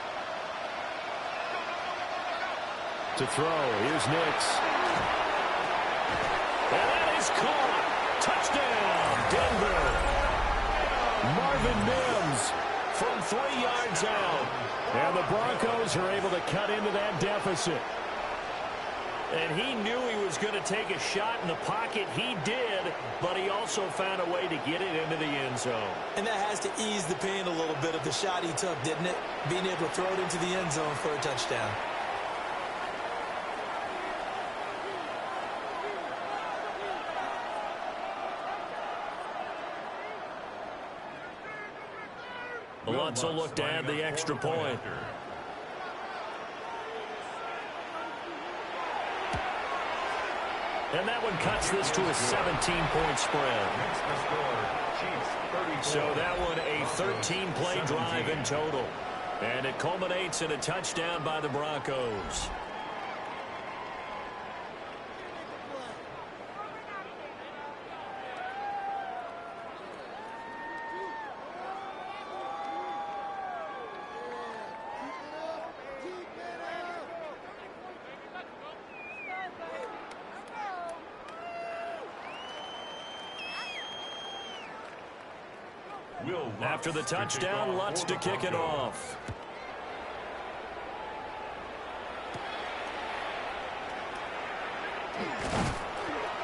To throw, here's Nix. And that is caught. Touchdown, Denver. Marvin Mims From 3 yards out. and the Broncos are able to cut into that deficit. And he knew he was going to take a shot in the pocket. He did, but he also found a way to get it into the end zone. And that has to ease the pain a little bit of the shot he took, didn't it? Being able to throw it into the end zone for a touchdown. Lutz will look to add the extra point. And that one cuts this to a 17-point spread. So that one a 13-play drive in total. And it culminates in a touchdown by the Broncos. After the touchdown, Lutz to kick it off.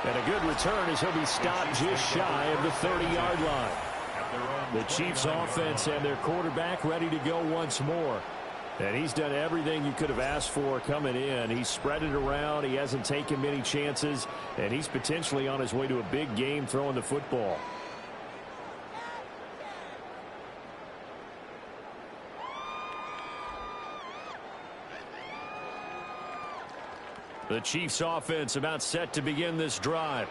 And a good return as he'll be stopped just shy of the 30-yard line. The Chiefs offense and their quarterback ready to go once more. And he's done everything you could have asked for coming in. He's spread it around. He hasn't taken many chances. And he's potentially on his way to a big game throwing the football. The Chiefs offense about set to begin this drive.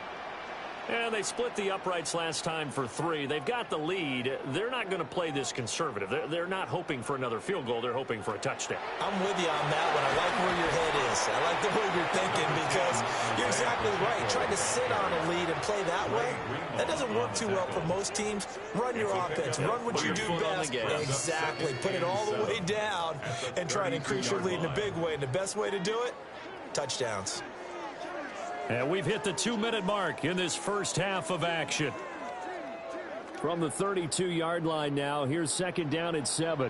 And they split the uprights last time for 3. They've got the lead. They're not going to play this conservative. They're not hoping for another field goal. They're hoping for a touchdown. I'm with you on that one. I like where your head is. I like the way you're thinking because you're exactly right. Trying to sit on a lead and play that way, that doesn't work too well for most teams. Run your offense. Run what you do best. Exactly. Put it all the way down and try to increase your lead in a big way. And the best way to do it, touchdowns. And we've hit the 2-minute mark in this first half of action. From the 32-yard line now, here's 2nd down at 7.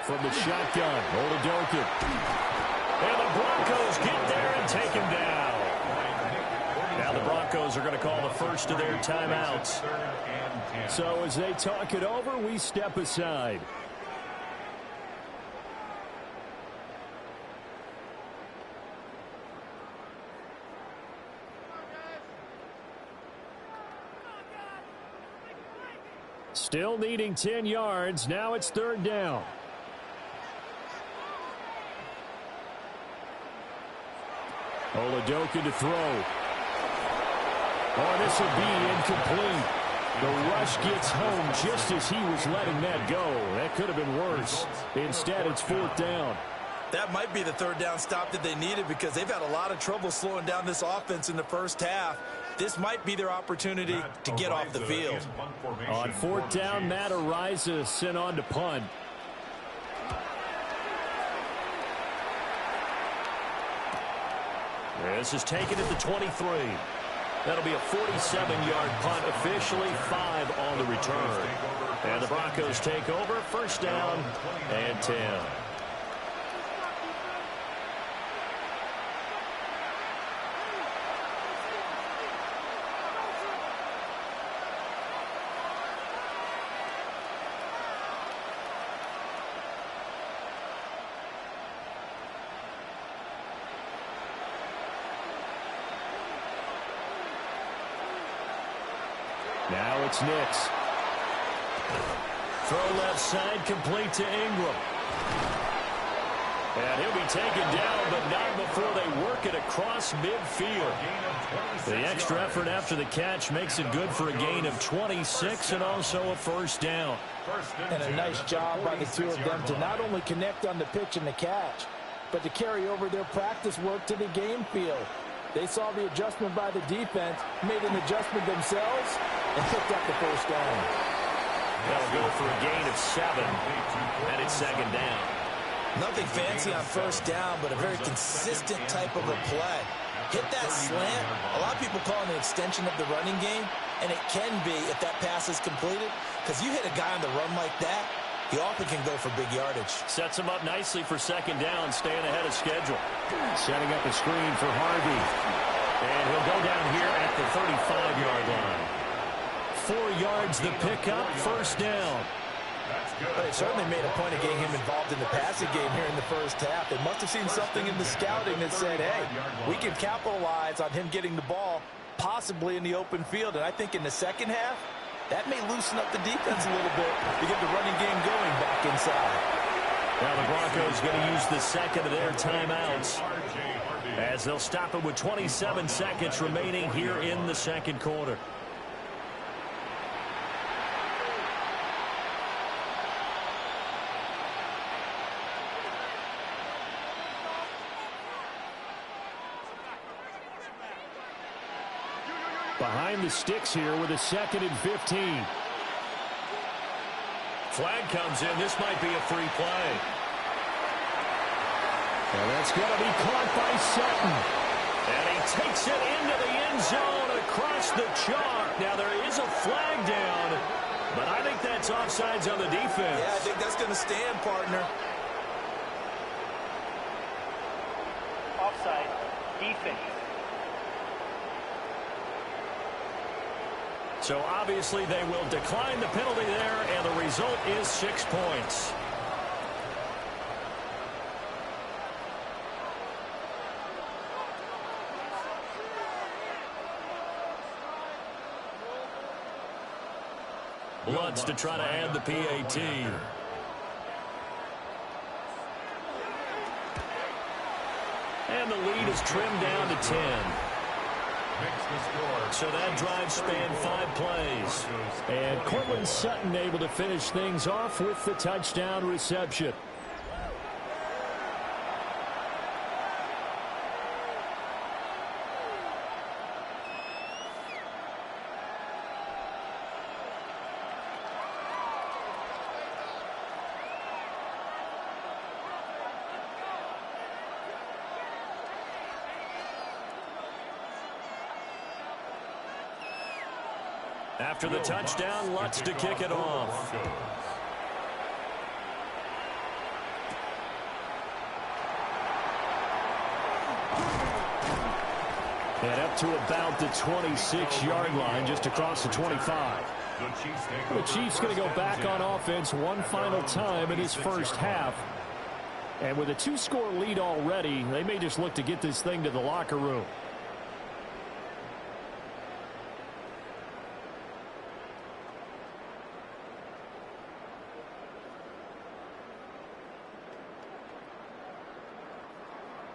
From the shotgun, Oladokin. And the Broncos get there and take him down. Now the Broncos are going to call the first of their timeouts. So as they talk it over, we step aside. Still needing 10 yards. Now it's 3rd down. Oladokin to throw. Oh, this will be incomplete. The rush gets home just as he was letting that go. That could have been worse. Instead, it's 4th down. That might be the 3rd down stop that they needed because they've had a lot of trouble slowing down this offense in the first half. This might be their opportunity to get off the field. On 4th down, Matt Ariza sent on to punt. This is taken at the 23. That'll be a 47-yard punt, officially 5 on the return. And the Broncos take over, 1st down and 10. Now it's Nix. Throw left side, complete to Ingram. And he'll be taken down, but not before they work it across midfield. The extra effort after the catch makes it good for a gain of 26 and also a first down. And a nice job by the two of them to not only connect on the pitch and the catch, but to carry over their practice work to the game field. They saw the adjustment by the defense, made an adjustment themselves, and picked up the first down. That'll go for a gain of 7, and it's second down. Nothing fancy on first down, but a very consistent type of a play. Hit that slant. A lot of people call it an extension of the running game, and it can be if that pass is completed, because you hit a guy on the run like that, he often can go for big yardage. Sets him up nicely for second down, staying ahead of schedule. Setting up a screen for Harvey. And he'll go down here at the 35-yard line. 4 yards the pickup, first down. But it certainly made a point of getting him involved in the passing game here in the first half. They must have seen something in the scouting that said, hey, we can capitalize on him getting the ball possibly in the open field. And I think in the second half, that may loosen up the defense a little bit to get the running game going back inside. Now the Broncos going to use the second of their timeouts as they'll stop it with 27 seconds remaining here in the second quarter. Behind the sticks here with a 2nd and 15. Flag comes in. This might be a free play. And that's going to be caught by Sutton. And he takes it into the end zone across the chalk. Now there is a flag down, but I think that's offsides on the defense. Yeah, I think that's going to stand, partner. Offside. Defense. So obviously they will decline the penalty there, and the result is 6 points. Lutz to try to add the PAT. And the lead is trimmed down to 10. So that drive spanned 5 plays. And Cortland Sutton able to finish things off with the touchdown reception. After the touchdown, Lutz to kick it off. And up to about the 26-yard line, just across the 25. The Chiefs going to go back on offense one final time in this first half. And with a 2-score lead already, they may just look to get this thing to the locker room.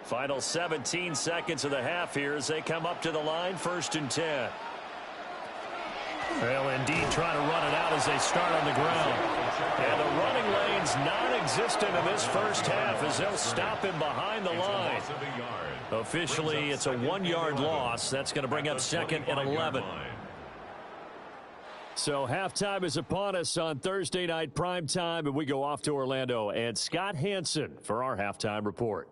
Final 17 seconds of the half here as they come up to the line, 1st and 10. Well, indeed, trying to run it out as they start on the ground. And the running lane's non-existent in this first half as they'll stop him behind the line. Officially, it's a 1-yard loss. That's going to bring up 2nd and 11. So halftime is upon us on Thursday night primetime, and we go off to Orlando. And Scott Hansen for our halftime report.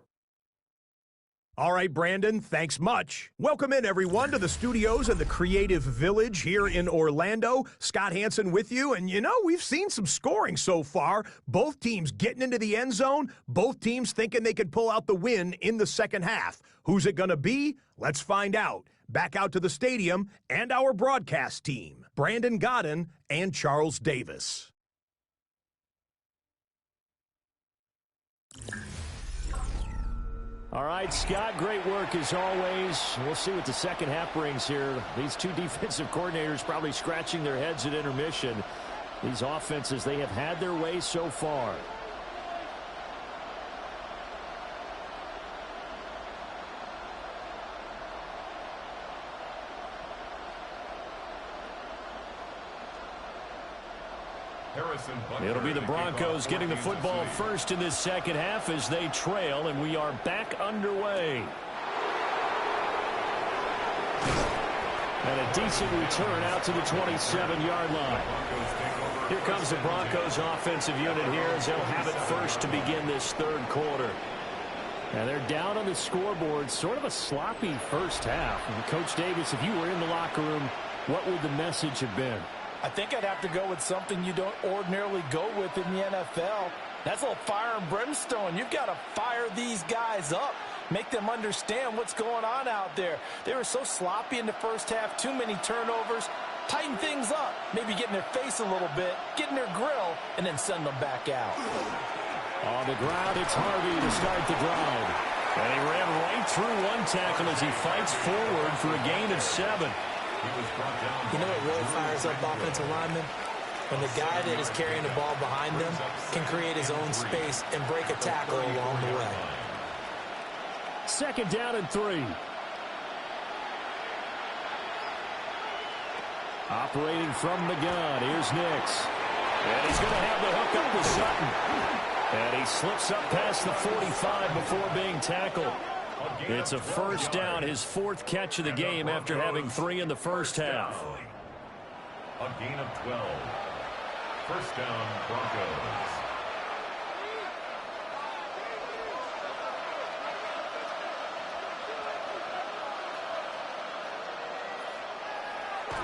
All right, Brandon, thanks much. Welcome in, everyone, to the studios in the Creative Village here in Orlando. Scott Hansen with you, and you know, we've seen some scoring so far. Both teams getting into the end zone, both teams thinking they could pull out the win in the second half. Who's it going to be? Let's find out. Back out to the stadium and our broadcast team, Brandon Godden and Charles Davis. All right, Scott, great work as always. We'll see what the second half brings here. These two defensive coordinators probably scratching their heads at intermission. These offenses, they have had their way so far. It'll be the Broncos getting the football first in this second half as they trail, and we are back underway. And a decent return out to the 27-yard line. Here comes the Broncos offensive unit here as they'll have it first to begin this third quarter. And they're down on the scoreboard, sort of a sloppy first half. And Coach Davis, if you were in the locker room, what would the message have been? I think I'd have to go with something you don't ordinarily go with in the NFL. That's a little fire and brimstone. You've got to fire these guys up. Make them understand what's going on out there. They were so sloppy in the first half, too many turnovers. Tighten things up. Maybe get in their face a little bit, get in their grill, and then send them back out. On the ground, it's Harvey to start the drive. And he ran right through one tackle as he fights forward for a gain of 7. You know what really fires up offensive linemen? When the guy that is carrying the ball behind them can create his own space and break a tackle along the way. Second down and 3. Operating from the gun, here's Nix. And he's going to have the hook up to Sutton. And he slips up past the 45 before being tackled. It's a first down, his 4th catch of the game after having 3 in the first half. A gain of 12. First down, Broncos.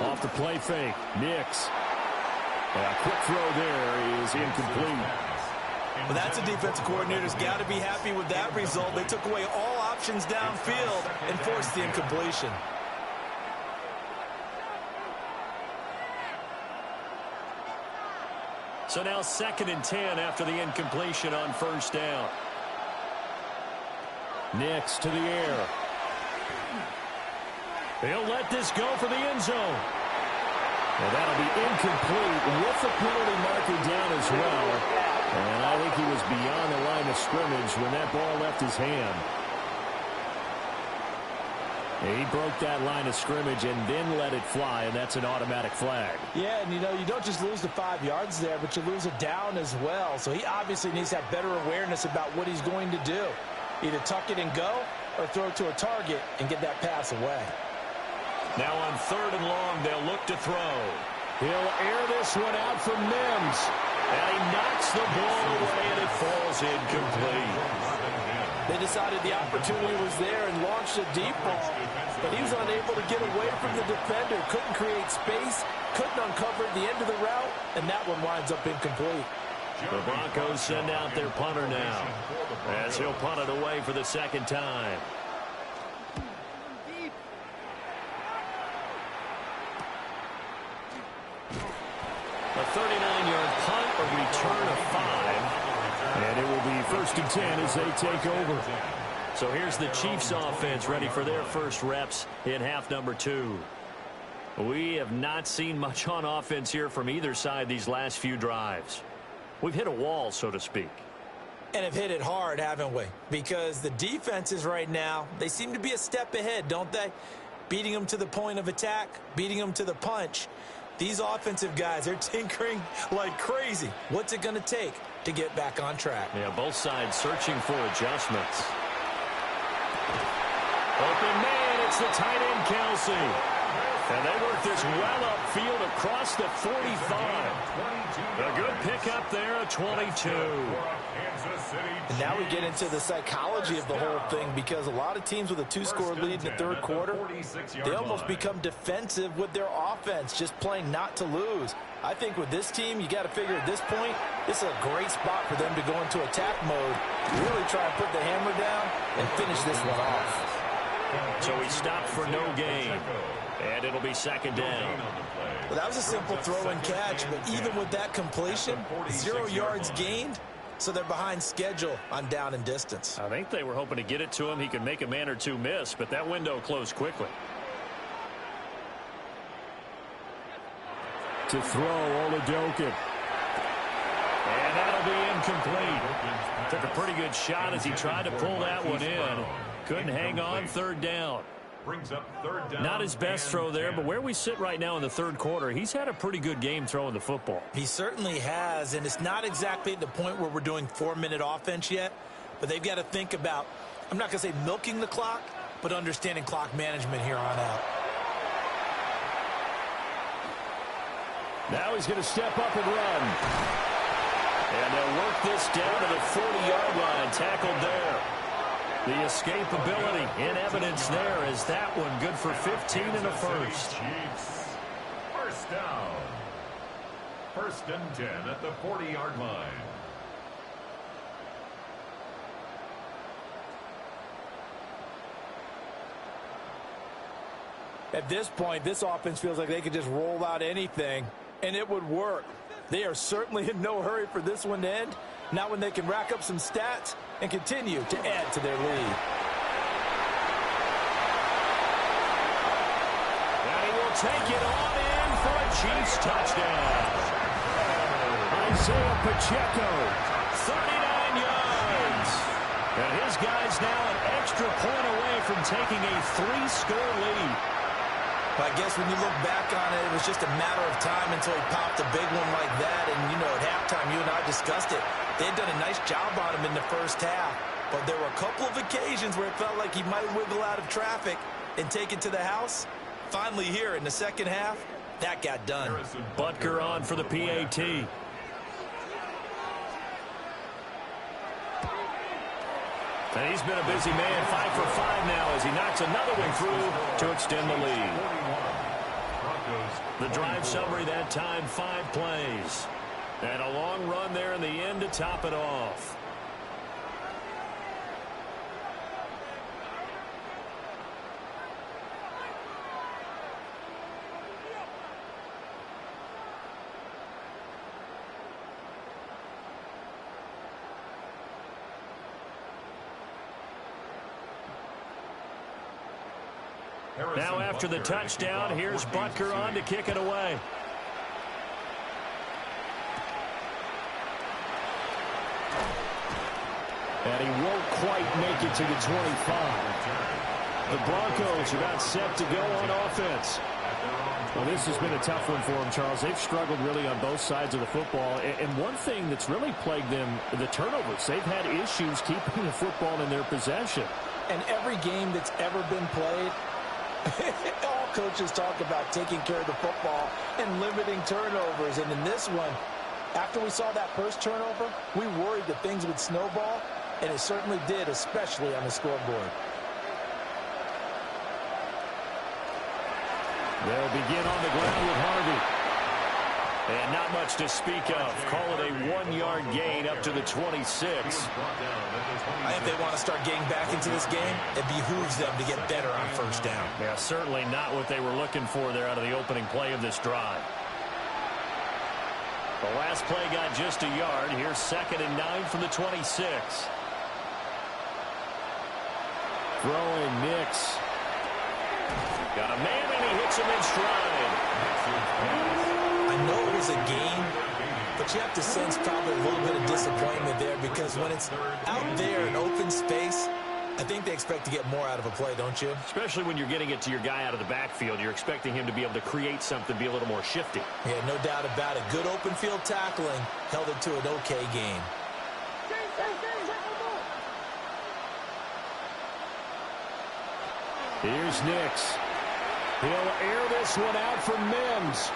Off the play fake, Nix. A quick throw there is incomplete. Well, that's a defensive coordinator's got to be happy with that result. They took away all options downfield and forced the incompletion. So now 2nd and 10 after the incompletion on first down. Nix to the air. He'll let this go for the end zone. Well, that'll be incomplete with the penalty marker down as well. And I think he was beyond the line of scrimmage when that ball left his hand. He broke that line of scrimmage and then let it fly, and that's an automatic flag. Yeah, and you don't just lose the 5 yards there, but you lose it down as well. So he obviously needs to have better awareness about what he's going to do. Either tuck it and go or throw it to a target and get that pass away. Now on 3rd and long, they'll look to throw. He'll air this one out from Mims. And he knocks the ball away, and it falls incomplete. They decided the opportunity was there and launched a deep ball, but he was unable to get away from the defender, couldn't create space, couldn't uncover the end of the route, and that one winds up incomplete. The Broncos send out their punter now, as he'll punt it away for the 2nd time. A 39-yard punt, a return of 5. And it will be 1st and 10 as they take over. So here's the Chiefs offense ready for their first reps in half number 2. We have not seen much on offense here from either side these last few drives. We've hit a wall, so to speak. And have hit it hard, haven't we? Because the defenses right now, they seem to be a step ahead, don't they? Beating them to the point of attack, beating them to the punch. These offensive guys, they're tinkering like crazy. What's it going to take to get back on track? Yeah, both sides searching for adjustments. Open man, it's the tight end, Kelsey. And they work this well upfield across the 45. A good pickup there, a 22. And now we get into the psychology of the whole thing, because a lot of teams with a 2-score lead in the 3rd quarter, they almost become defensive with their offense, just playing not to lose. I think with this team, you got to figure at this point, this is a great spot for them to go into attack mode, really try and put the hammer down and finish this one off. So he stopped for no gain. And it'll be 2nd down. Well, that was a simple throw and catch, but even with that completion, 0 yards gained, so they're behind schedule on down and distance. I think they were hoping to get it to him. He could make a man or two miss, but that window closed quickly. To throw, Oladokin. And that'll be incomplete. Took a pretty good shot as he tried to pull that one in. Couldn't hang on, 3rd down. Brings up third down. Not his best throw there, but where we sit right now in the third quarter, he's had a pretty good game throwing the football. He certainly has, and it's not exactly at the point where we're doing 4-minute offense yet, but they've got to think about, I'm not going to say milking the clock, but understanding clock management here on out. Now he's going to step up and run. And they'll work this down to the 40-yard line, tackled there. The escapability in evidence there as that one good for 15 and a first. Chiefs. First down. 1st and 10 at the 40-yard line. At this point, this offense feels like they could just roll out anything, and it would work. They are certainly in no hurry for this one to end, not when they can rack up some stats and continue to add to their lead. And he will take it on in for a Chiefs touchdown. Isaiah Pacheco, 39 yards. And his guy's now an extra point away from taking a 3-score lead. I guess when you look back on it, it was just a matter of time until he popped a big one like that. And, you know, at halftime, you and I discussed it. They had done a nice job on him in the first half. But there were a couple of occasions where it felt like he might wiggle out of traffic and take it to the house. Finally here in the second half, that got done. Butker on for the PAT. And he's been a busy man, 5 for 5 now as he knocks another one through to extend the lead. The drive summary that time, 5 plays. And a long run there in the end to top it off. Now after the touchdown, here's Butker on to kick it away. And he won't quite make it to the 25. The Broncos are about set to go on offense. Well, this has been a tough one for them, Charles. They've struggled really on both sides of the football. And one thing that's really plagued them, the turnovers. They've had issues keeping the football in their possession. And every game that's ever been played, all coaches talk about taking care of the football and limiting turnovers. And in this one, after we saw that first turnover, we worried that things would snowball, and it certainly did, especially on the scoreboard. They'll begin on the ground with Harvey. And not much to speak of. Call it a 1-yard gain up to the 26. I think they want to start getting back into this game. It behooves them to get better on first down. Yeah, certainly not what they were looking for there out of the opening play of this drive. The last play got just a yard. Here's 2nd and 9 from the 26. Throwing Nix. Got a man and he hits him in stride. I know it was a game, but you have to sense probably a little bit of disappointment there because when it's out there in open space, I think they expect to get more out of a play, don't you? Especially when you're getting it to your guy out of the backfield. You're expecting him to be able to create something, be a little more shifty. Yeah, no doubt about it. Good open field tackling held it to an okay game. Here's Nix. He'll air this one out for Mims.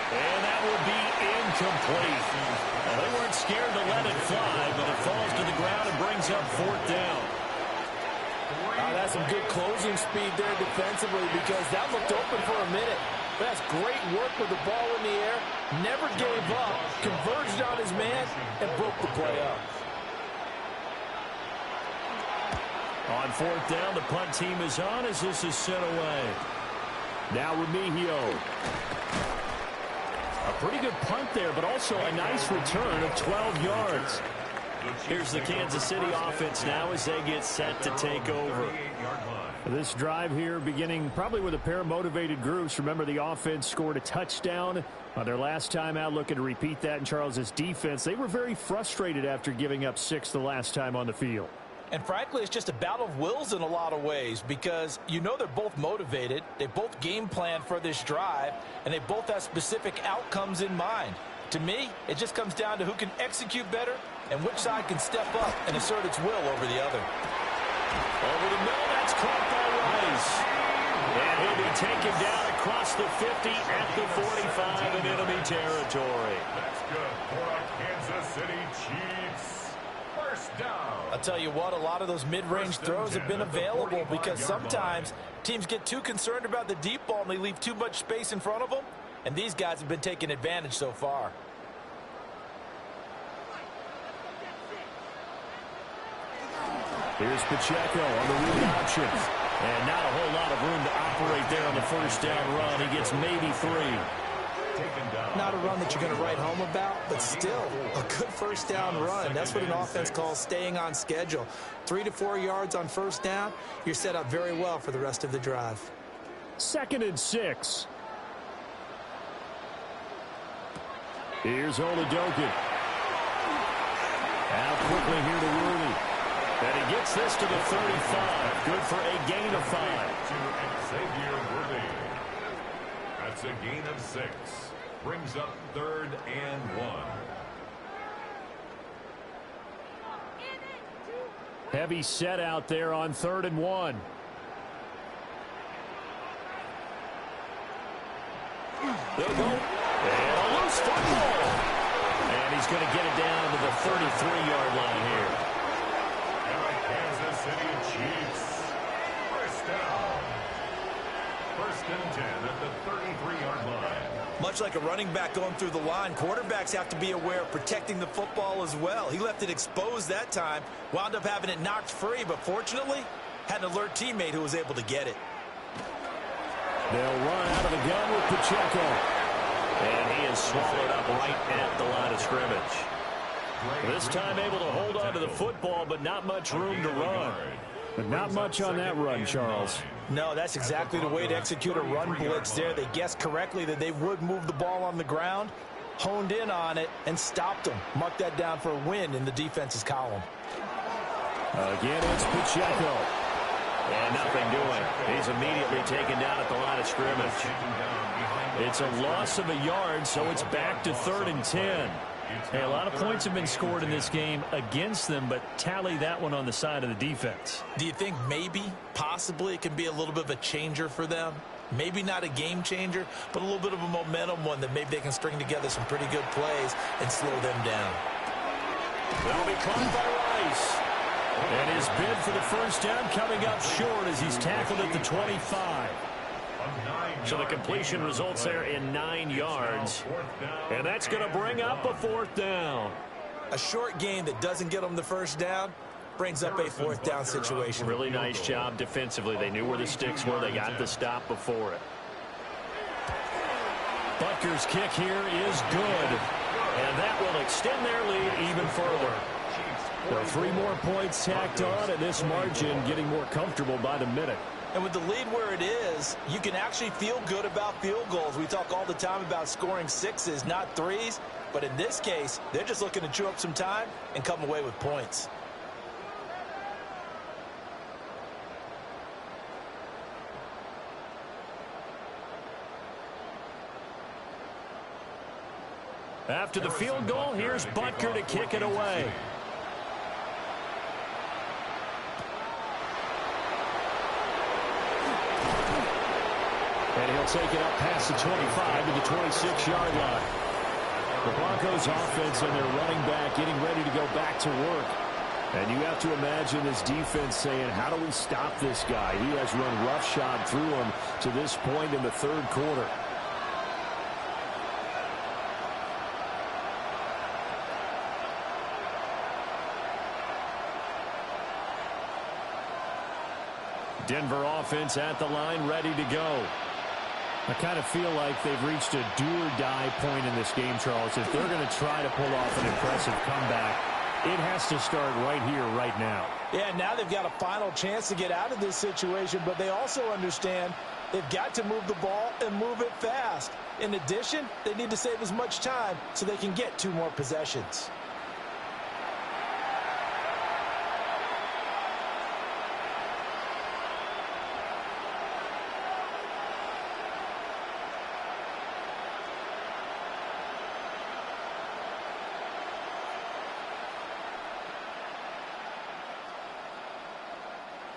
And that will be incomplete. Well, they weren't scared to let it fly, but it falls to the ground and brings up 4th down. That's some good closing speed there defensively because that looked open for a minute. That's great work with the ball in the air. Never gave up. Converged on his man and broke the play up. On 4th down, the punt team is on as this is sent away. Now Remigio. A pretty good punt there, but also a nice return of 12 yards. Here's the Kansas City offense now as they get set to take over. This drive here beginning probably with a pair of motivated groups. Remember, the offense scored a touchdown on their last time out, looking to repeat that in Charles's defense. They were very frustrated after giving up 6 the last time on the field. And frankly, it's just a battle of wills in a lot of ways because you know they're both motivated, they both game plan for this drive, and they both have specific outcomes in mind. To me, it just comes down to who can execute better and which side can step up and assert its will over the other. Over the middle, that's caught by Rice. And he'll be taken down across the 50 at the 45 in enemy territory. That's good for a Kansas City Chiefs. First down. I'll tell you what, a lot of those mid-range throws have been available because sometimes teams get too concerned about the deep ball and they leave too much space in front of them. And these guys have been taking advantage so far. Here's Pacheco on the read option. And not a whole lot of room to operate there on the first down run. He gets maybe 3. Not a run that you're going to write home about, but still a good first down run. That's what an offense calls staying on schedule. 3 to 4 yards on first down. You're set up very well for the rest of the drive. 2nd and 6. Here's Oladokin. Out quickly here to Rooney. And he gets this to the 35. Good for a gain of 5. To Xavier Worthy. That's a gain of 6. Brings up 3rd and 1. Heavy set out there on 3rd and 1. They'll go. And a loose football. And he's going to get it down to the 33-yard line here. Kansas City Chiefs. First down. 1st and 10 at the 33-yard line. Much like a running back going through the line, quarterbacks have to be aware of protecting the football as well. He left it exposed that time, wound up having it knocked free, but fortunately had an alert teammate who was able to get it. They'll run out of the gun with Pacheco. And he is swallowed up right at the line of scrimmage. This time able to hold on to the football, but not much room to run. But not much on that run, Charles. No, that's exactly the way to execute a run blitz there. They guessed correctly that they would move the ball on the ground, honed in on it, and stopped them. Mark that down for a win in the defense's column. Again, it's Pacheco. And nothing doing. He's immediately taken down at the line of scrimmage. It's a loss of a yard, so it's back to 3rd and 10. Hey, a lot of points have been scored in this game against them, but tally that one on the side of the defense. Do you think maybe, possibly, it can be a little bit of a changer for them? Maybe not a game changer, but a little bit of a momentum one that maybe they can string together some pretty good plays and slow them down. That'll be caught by Rice. And his bid for the first down coming up short as he's tackled at the 25. So the completion results there in 9 yards. And that's going to bring up a 4th down. A short gain that doesn't get them the first down brings up a 4th down situation. Really nice job defensively. They knew where the sticks were. They got the stop before it. Butker's kick here is good. And that will extend their lead even further. Well, 3 more points tacked on, and this margin getting more comfortable by the minute. And with the lead where it is, you can actually feel good about field goals. We talk all the time about scoring 6s, not 3s. But in this case, they're just looking to chew up some time and come away with points. After the field goal, here's Butker to kick it away. And he'll take it up past the 25 to the 26-yard line. The Broncos offense and their running back getting ready to go back to work. And you have to imagine this defense saying, how do we stop this guy? He has run roughshod through him to this point in the 3rd quarter. Denver offense at the line, ready to go. I kind of feel like they've reached a do-or-die point in this game, Charles. If they're going to try to pull off an impressive comeback, it has to start right here, right now. Yeah, now they've got a final chance to get out of this situation, but they also understand they've got to move the ball and move it fast. In addition, they need to save as much time so they can get 2 more possessions.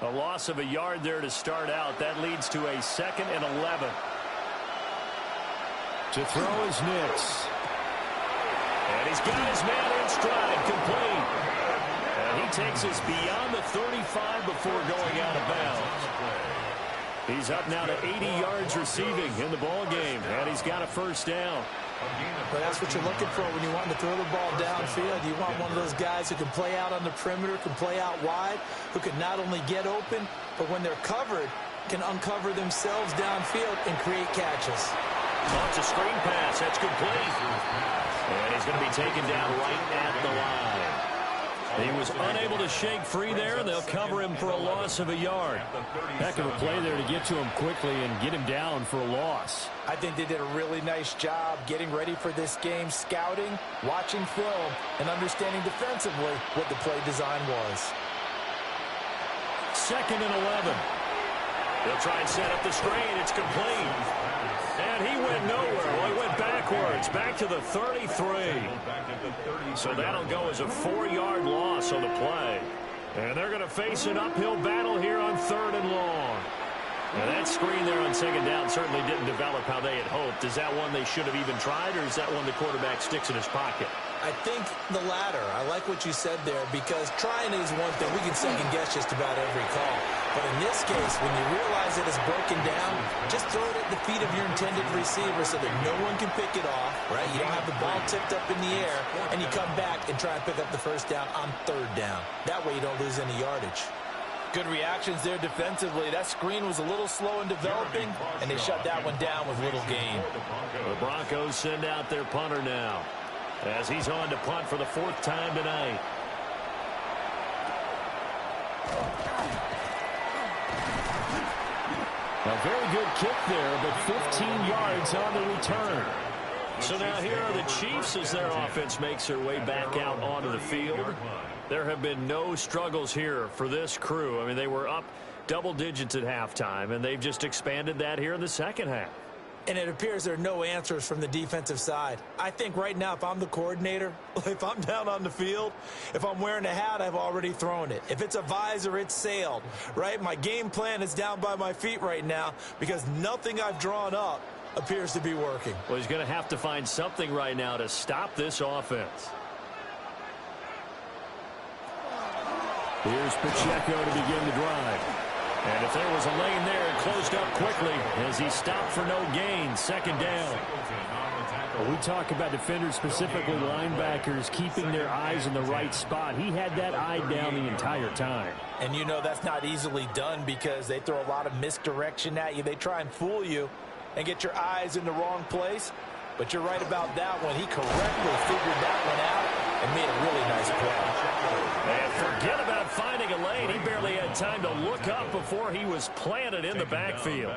A loss of a yard there to start out. That leads to a 2nd and 11. To throw is Nix. And he's got his man in stride, complete. And he takes us beyond the 35 before going out of bounds. He's up now to 80 yards receiving in the ball game, and he's got a first down. But that's what you're looking for when you want to throw the ball downfield. You want one of those guys who can play out on the perimeter, can play out wide, who can not only get open, but when they're covered, can uncover themselves downfield and create catches. Launch a screen pass. That's complete. And he's going to be taken down right at the line. He was unable to shake free there, and they'll cover him for a loss of a yard. Heck of a play there to get to him quickly and get him down for a loss. I think they did a really nice job getting ready for this game, scouting, watching film, and understanding defensively what the play design was. 2nd and 11. They'll try and set up the screen. It's complete. And he went nowhere. Well, he went backwards, back to the 33. So that'll go as a 4-yard loss on the play. And they're going to face an uphill battle here on 3rd and long. And that screen there on 2nd down certainly didn't develop how they had hoped. Is that one they should have even tried, or is that one the quarterback sticks in his pocket? I think the latter. I like what you said there, because trying is one thing. We can second-guess just about every call. But in this case, when you realize it is broken down, just throw it at the feet of your intended receiver so that no one can pick it off, right? You don't have the ball tipped up in the air, and you come back and try and pick up the first down on 3rd down. That way you don't lose any yardage. Good reactions there defensively. That screen was a little slow in developing, and they shut that one down with little gain. The Broncos send out their punter now, as he's on to punt for the 4th time tonight. A very good kick there, but 15 yards on the return. So now here are the Chiefs as their offense makes their way back out onto the field. There have been no struggles here for this crew. I mean, they were up double digits at halftime, and they've just expanded that here in the second half. And it appears there are no answers from the defensive side. I think right now, if I'm the coordinator, if I'm down on the field, if I'm wearing a hat, I've already thrown it. If it's a visor, it's sailed, right? My game plan is down by my feet right now because nothing I've drawn up appears to be working. Well, he's going to have to find something right now to stop this offense. Here's Pacheco to begin the drive. And if there was a lane there, it closed up quickly as he stopped for no gain. 2nd down. Well, we talk about defenders, specifically linebackers, keeping their eyes in the right spot. He had that eye down the entire time. And you know that's not easily done because they throw a lot of misdirection at you. They try and fool you and get your eyes in the wrong place. But you're right about that one. He correctly figured that one out and made a really nice play. And forget about finding a lane. He barely had time to look up before he was planted in the backfield.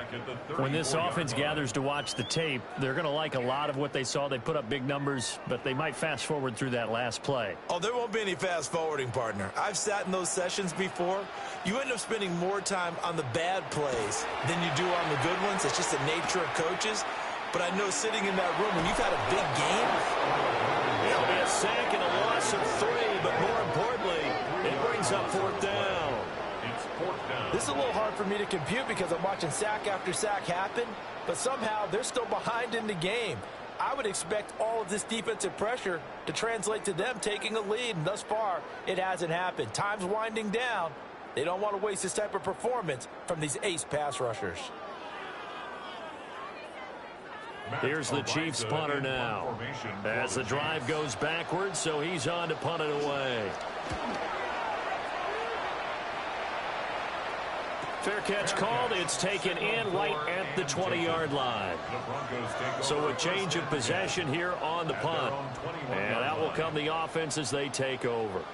When this offense gathers to watch the tape, they're going to like a lot of what they saw. They put up big numbers, but they might fast forward through that last play. Oh, there won't be any fast forwarding, partner. I've sat in those sessions before. You end up spending more time on the bad plays than you do on the good ones. It's just the nature of coaches. But I know sitting in that room, when you've had a big game, it'll be a sack and a loss of 3, but more importantly, it brings up 4th down. This is a little hard for me to compute because I'm watching sack after sack happen, but somehow they're still behind in the game. I would expect all of this defensive pressure to translate to them taking a lead, and thus far, it hasn't happened. Time's winding down. They don't want to waste this type of performance from these ace pass rushers. Here's the Chiefs punter now as the drive goes backwards, so he's on to punt it away. Fair catch called. It's taken in right at the 20-yard line. So a change of possession here on the punt. And out will come the offense as they take over.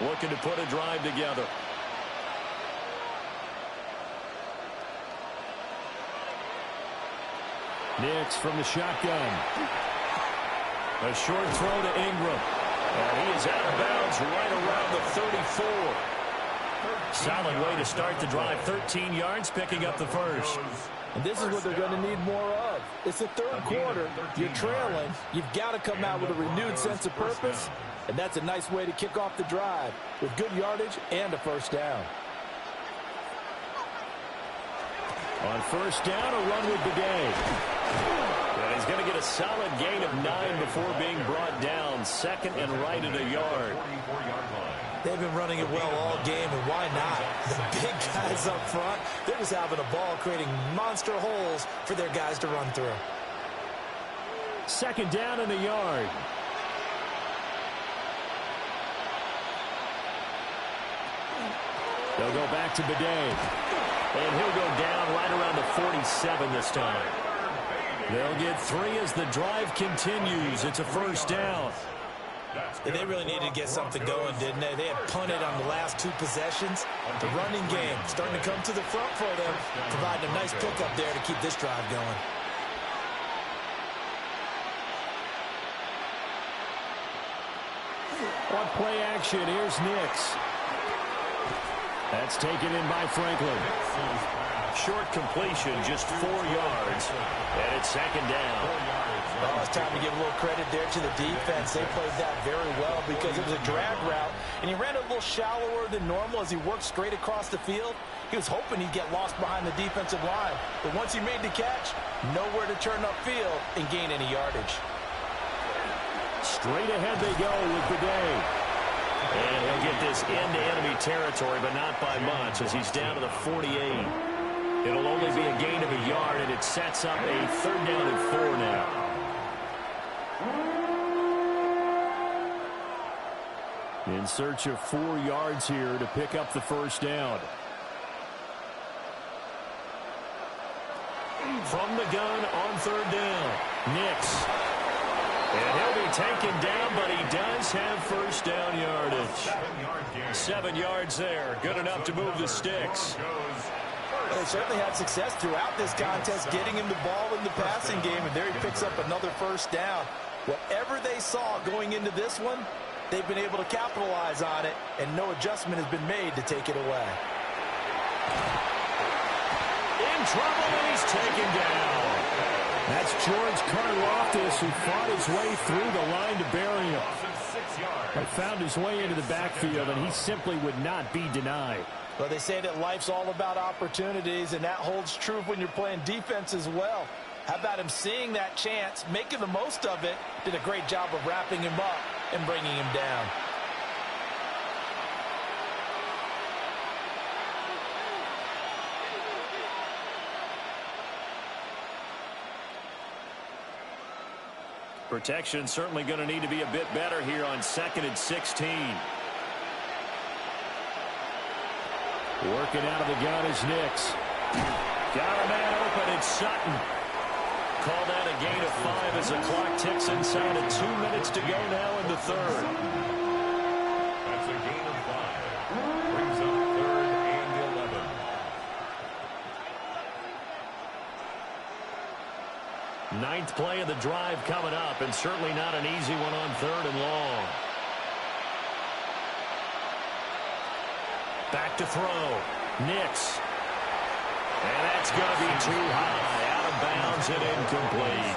Looking to put a drive together. Nix from the shotgun. A short throw to Ingram. And he is out of bounds right around the 34. Solid way to start the drive. 13 yards, picking up the first. And this is what they're going to need more of. It's the third quarter. You're trailing. You've got to come out with a renewed sense of purpose. And that's a nice way to kick off the drive with good yardage and a first down. On first down, a run with the day. And he's going to get a solid gain of 9 before being brought down. Second and right at a yard. They've been running it well all game, and why not? The big guys up front, they're just having a ball, creating monster holes for their guys to run through. Second down and a yard. They'll go back to Bidet. And he'll go down right around the 47 this time. They'll get 3 as the drive continues. It's a first down. And they really needed to get something going, didn't they? They had punted on the last 2 possessions. The running game starting to come to the front for them, providing a nice pickup there to keep this drive going. On play action, here's Nix. That's taken in by Franklin. Short completion, just 4 yards. And it's second down. Well, it's time to give a little credit there to the defense. They played that very well because it was a drag route, and he ran a little shallower than normal as he worked straight across the field. He was hoping he'd get lost behind the defensive line. But once he made the catch, nowhere to turn upfield and gain any yardage. Straight ahead they go with Bidet. And he'll get this into enemy territory, but not by much as he's down to the 48. It'll only be a gain of a yard, and it sets up a third down and 4 now. In search of 4 yards here to pick up the first down. From the gun on third down, Nix. And he'll be taken down, but he does have first down yardage. 7 yards there. Good enough to move the sticks. Well, they certainly had success throughout this contest getting him the ball in the passing game, and there he picks up another first down. Whatever they saw going into this one, they've been able to capitalize on it, and no adjustment has been made to take it away. In trouble, and he's taken down. That's George Karlaftis, who fought his way through the line to bury him. But found his way into the backfield, and he simply would not be denied. Well, they say that life's all about opportunities, and that holds true when you're playing defense as well. How about him seeing that chance, making the most of it, did a great job of wrapping him up and bringing him down. Protection certainly going to need to be a bit better here on 2nd and 16. Working out of the gun is Nix. Got a man open, it's Sutton. Call that a gain of 5 as the clock ticks inside of 2 minutes to go now in the third. That's a gain of 5. Brings up 3rd and 11. Ninth play of the drive coming up, and certainly not an easy one on 3rd and long. Back to throw. Nix. And that's going to be too high. Out of bounds and incomplete.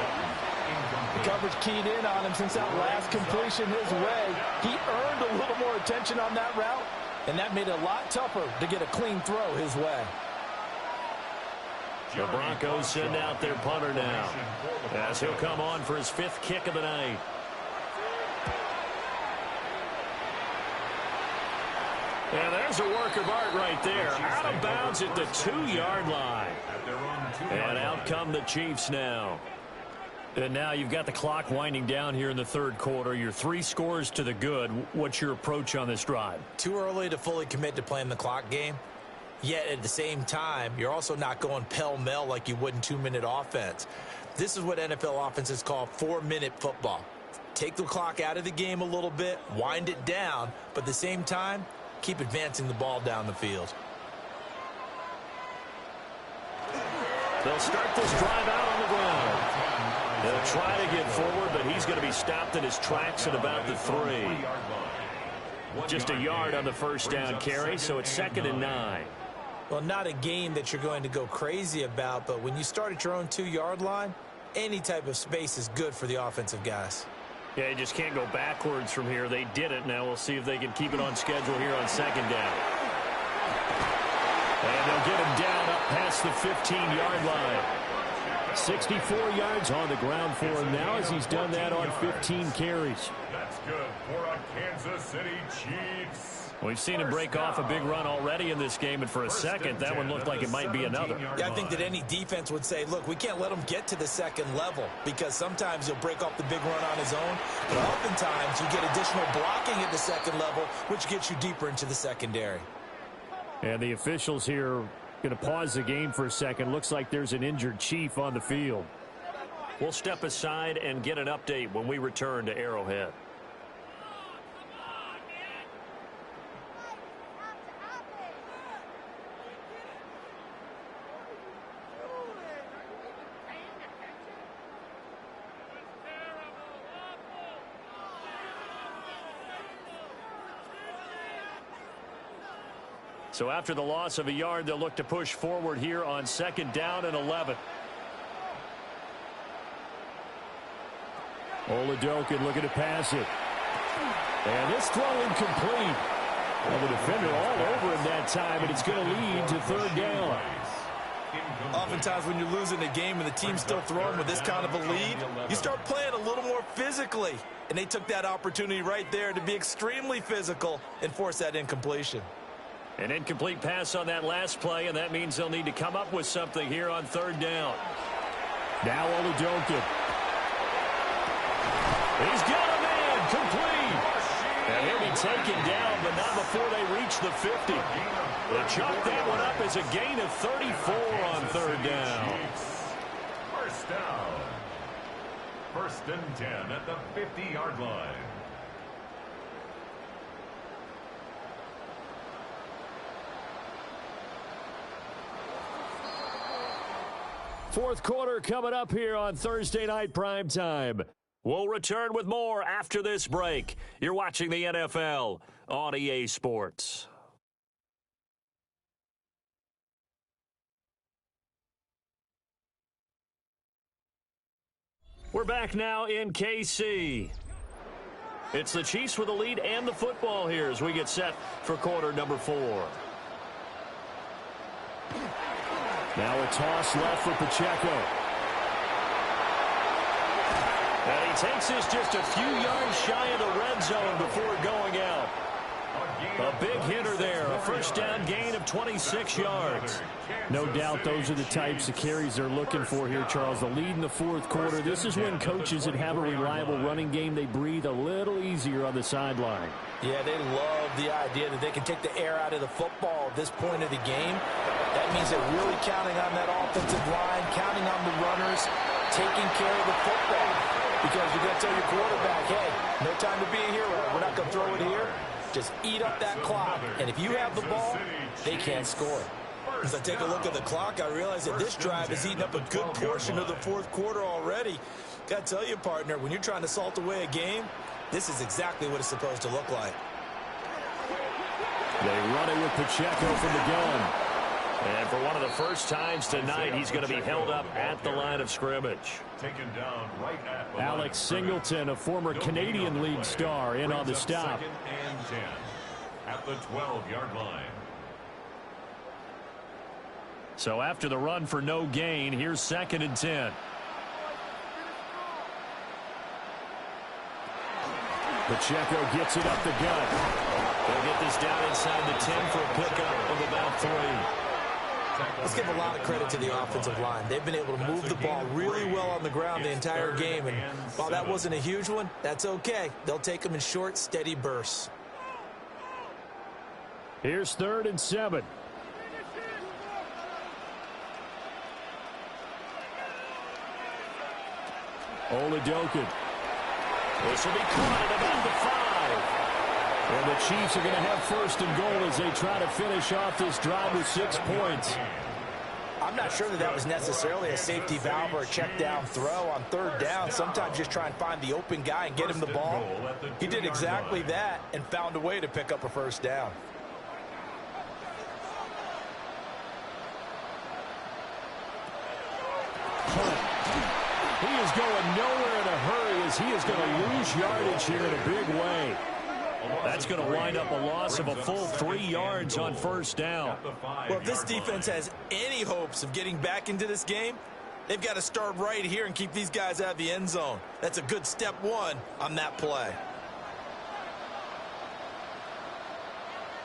The coverage keyed in on him since that last completion his way. He earned a little more attention on that route, and that made it a lot tougher to get a clean throw his way. The Broncos send out their punter now, as he'll come on for his 5th kick of the night. And there's a work of art right there. Out of bounds at the 2-yard line. And out come the Chiefs now. And now you've got the clock winding down here in the third quarter. You're 3 scores to the good. What's your approach on this drive? Too early to fully commit to playing the clock game. Yet at the same time, you're also not going pell-mell like you would in 2-minute offense. This is what NFL offenses call 4-minute football. Take the clock out of the game a little bit, wind it down, but at the same time, keep advancing the ball down the field. They'll start this drive out on the ground. They'll try to get forward, but he's going to be stopped in his tracks at about the 3. Just a yard on the first down carry, so it's 2nd and 9. Well, not a game that you're going to go crazy about, but when you start at your own 2-yard line, any type of space is good for the offensive guys. Yeah, you just can't go backwards from here. They did it. Now we'll see if they can keep it on schedule here on 2nd down. And they'll get him down up past the 15-yard line. 64 yards on the ground for him now as he's done that on 15 carries. That's good for a Kansas City Chiefs. We've seen him break off a big run already in this game, and for a second, that one looked like it might be another. Yeah, I think that any defense would say, look, we can't let him get to the second level because sometimes he'll break off the big run on his own, but oftentimes you get additional blocking at the second level, which gets you deeper into the secondary. And the officials here going to pause the game for a second. Looks like there's an injured Chief on the field. We'll step aside and get an update when we return to Arrowhead. So after the loss of a yard, they'll look to push forward here on 2nd down and 11. Oladokin looking to pass it. And this throw incomplete. Well, the defender all over him that time, and it's going to lead to 3rd down. Oftentimes when you're losing a game and the team's still throwing with this kind of a lead, you start playing a little more physically. And they took that opportunity right there to be extremely physical and force that incompletion. An incomplete pass on that last play, and that means they'll need to come up with something here on 3rd down. Now Oladokin. He's got a man complete. And he'll be taken down, but not before they reach the 50. They chalk that one up as a gain of 34 on 3rd down. First down. 1st and 10 at the 50-yard line. Fourth quarter coming up here on Thursday Night Primetime. We'll return with more after this break. You're watching the NFL on EA Sports. We're back now in KC. It's the Chiefs with the lead and the football here as we get set for quarter number 4. Now a toss left for Pacheco. And he takes this just a few yards shy of the red zone before going out. A big hitter there. A first down gain of 26 yards. No doubt those are the types of carries they're looking for here, Charles. The lead in the fourth quarter. This is when coaches that have a reliable running game, they breathe a little easier on the sideline. Yeah, they love the idea that they can take the air out of the football at this point of the game. That means they're really counting on that offensive line, counting on the runners, taking care of the football. Because you're going to tell your quarterback, hey, no time to be a hero. We're not going to throw it here. Just eat up that clock. And if you have the ball, they can't score. As I take a look at the clock, I realize that this drive has eaten up a good portion of the fourth quarter already. Got to tell you, partner, when you're trying to salt away a game, this is exactly what it's supposed to look like. They run it with Pacheco from the gun. And for one of the first times tonight, he's going to be held up at the line of scrimmage. Taken down right at the Alex Singleton, a former Canadian League star, in on the stop. 2nd and 10 at the 12-yard line. So after the run for no gain, here's 2nd and 10. Pacheco gets it up the gut. They'll get this down inside the 10 for a pickup of about 3. Let's give a lot of credit to the offensive line. They've been able to move the ball really well on the ground the entire game. And while that wasn't a huge one, that's okay. They'll take them in short, steady bursts. Here's 3rd and 7. Oladokin. This will be caught at about the 5. And the Chiefs are going to have 1st and goal as they try to finish off this drive with 6 points. I'm not sure that was necessarily a safety valve or a check down throw on third down. Sometimes just try and find the open guy and get him the ball. He did exactly that and found a way to pick up a first down. He is going nowhere in a hurry as he is going to lose yardage here in a big way. That's going to wind up a loss of a full 3 yards on first down. Well, if this defense has any hopes of getting back into this game, they've got to start right here and keep these guys out of the end zone. That's a good step one on that play.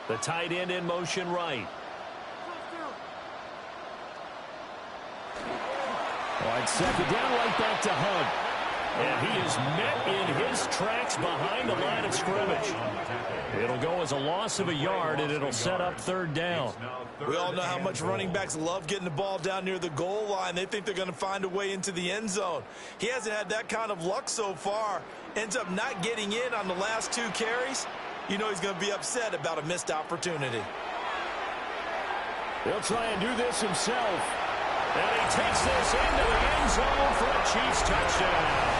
The tight end in motion right. On second down, right back to Hunt. And he is met in his tracks behind the line of scrimmage. It'll go as a loss of a yard, and it'll set up third down. We all know how much running backs love getting the ball down near the goal line. They think they're going to find a way into the end zone. He hasn't had that kind of luck so far. Ends up not getting in on the last 2 carries. You know he's going to be upset about a missed opportunity. He'll try and do this himself. And he takes this into the end zone for a Chiefs touchdown.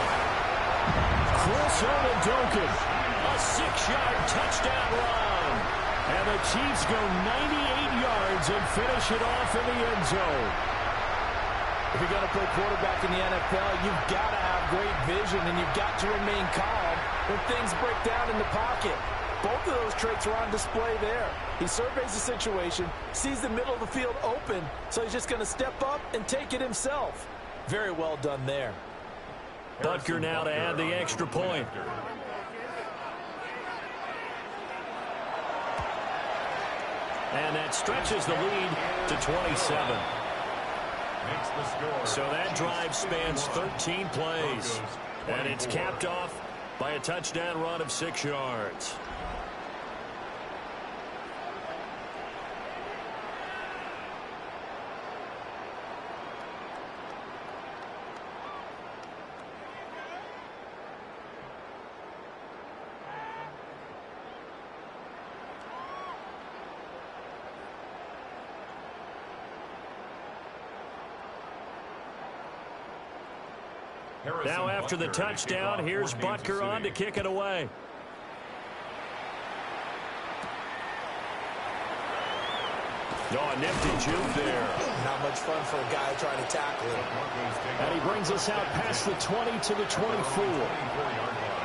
Chris Oladokun, a 6-yard touchdown run. And the Chiefs go 98 yards and finish it off in the end zone. If you're going to play quarterback in the NFL, you've got to have great vision, and you've got to remain calm when things break down in the pocket. Both of those traits are on display there. He surveys the situation, sees the middle of the field open, so he's just going to step up and take it himself. Very well done there. Butker now to add the extra point. And that stretches the lead to 27. So that drive spans 13 plays. And it's capped off by a touchdown run of 6 yards. Now after the touchdown, here's Butker on to kick it away. Oh, a nifty juke there. Not much fun for a guy trying to tackle it. And he brings us out past the 20 to the 24.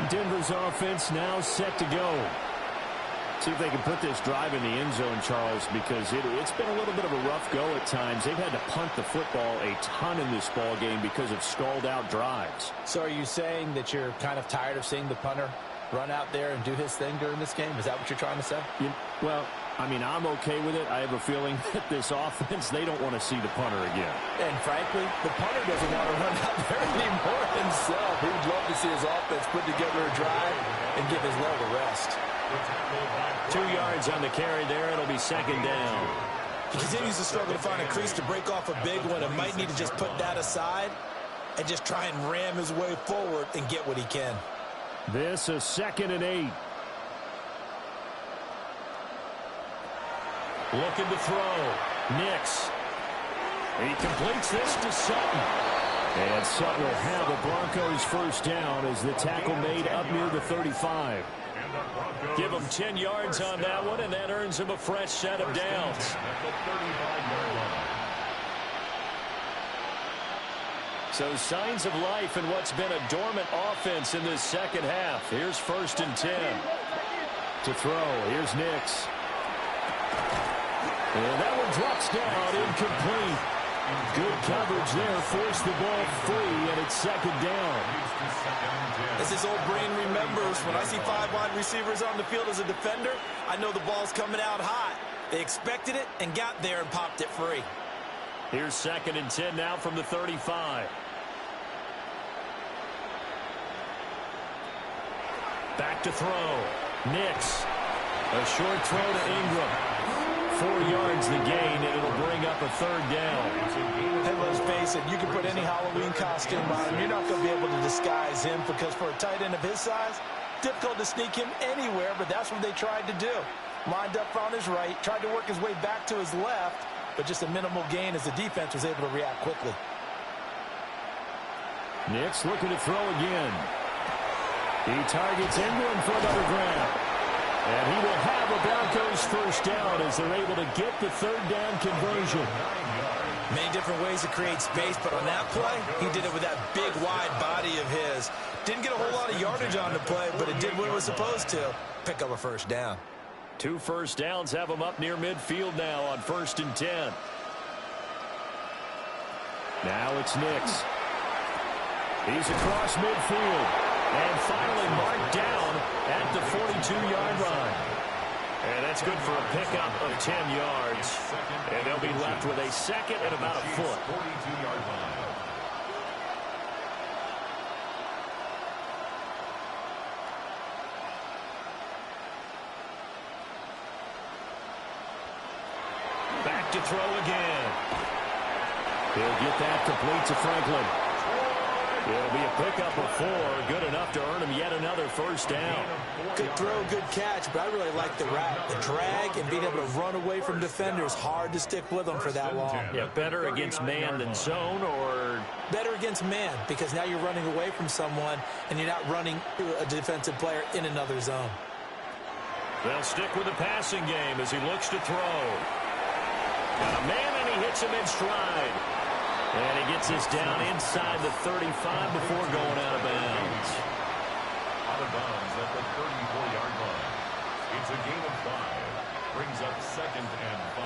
Denver's offense now set to go. See if they can put this drive in the end zone, Charles, because it's been a little bit of a rough go at times. They've had to punt the football a ton in this ball game because of stalled-out drives. So are you saying that you're kind of tired of seeing the punter run out there and do his thing during this game? Is that what you're trying to say? Well, I mean, I'm okay with it. I have a feeling that this offense, they don't want to see the punter again. And frankly, the punter doesn't want to run out there anymore himself. He would love to see his offense put together a drive and give his leg a rest. 2 yards on the carry there. It'll be second down. He continues to struggle to find a crease to break off a big one and might need to just put that aside and just try and ram his way forward and get what he can. This is 2nd and 8. Looking to throw. Nix. He completes this to Sutton. And Sutton will have the Broncos first down as the tackle made up near the 35. Give him 10 yards on that one, and that earns him a fresh set of downs. So signs of life in what's been a dormant offense in this second half. Here's 1st and 10. To throw, here's Nix. And that one drops down, incomplete. Good coverage there, forced the ball free, and it's second down. As his old brain remembers, when I see 5 wide receivers on the field as a defender, I know the ball's coming out hot. They expected it and got there and popped it free. Here's 2nd and 10 now from the 35. Back to throw. Nix. A short throw to Ingram. 4 yards the gain, and it'll bring up a third down. And let's face it, you can put any Halloween costume on him. You're not going to be able to disguise him because for a tight end of his size, difficult to sneak him anywhere, but that's what they tried to do. Lined up on his right, tried to work his way back to his left, but just a minimal gain as the defense was able to react quickly. Nix looking to throw again. He targets England for another grab. And he will have a Broncos first down as they're able to get the third down conversion. Many different ways to create space, but on that play, he did it with that big, wide body of his. Didn't get a whole lot of yardage on the play, but it did what it was supposed to. Pick up a first down. 2 first downs have him up near midfield now on 1st and 10. Now it's Nix. He's across midfield. And finally marked down at the 42-yard line. And that's good for a pickup of 10 yards. And they'll be left with a second and about a foot. 42-yard line. Back to throw again. He'll get that complete to Franklin. It'll be a pickup of 4, good enough to earn him yet another first down. Good throw, good catch, but I really like the route. The drag and being able to run away from defenders, hard to stick with them for that long. Yeah, better against man than zone, or? Better against man, because now you're running away from someone and you're not running a defensive player in another zone. They'll stick with the passing game as he looks to throw. Got a man and he hits him in stride. And he gets this down inside the 35 before going out of bounds. Out of bounds at the 34-yard line. It's a gain of 5. Brings up 2nd and 5.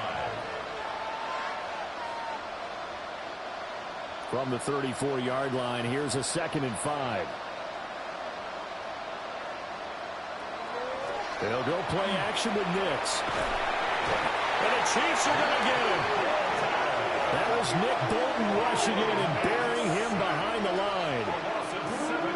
From the 34-yard line, here's a 2nd and 5. They'll go play action with Nix. And the Chiefs are going to get him. That was Nick Bolton rushing in and burying him behind the line.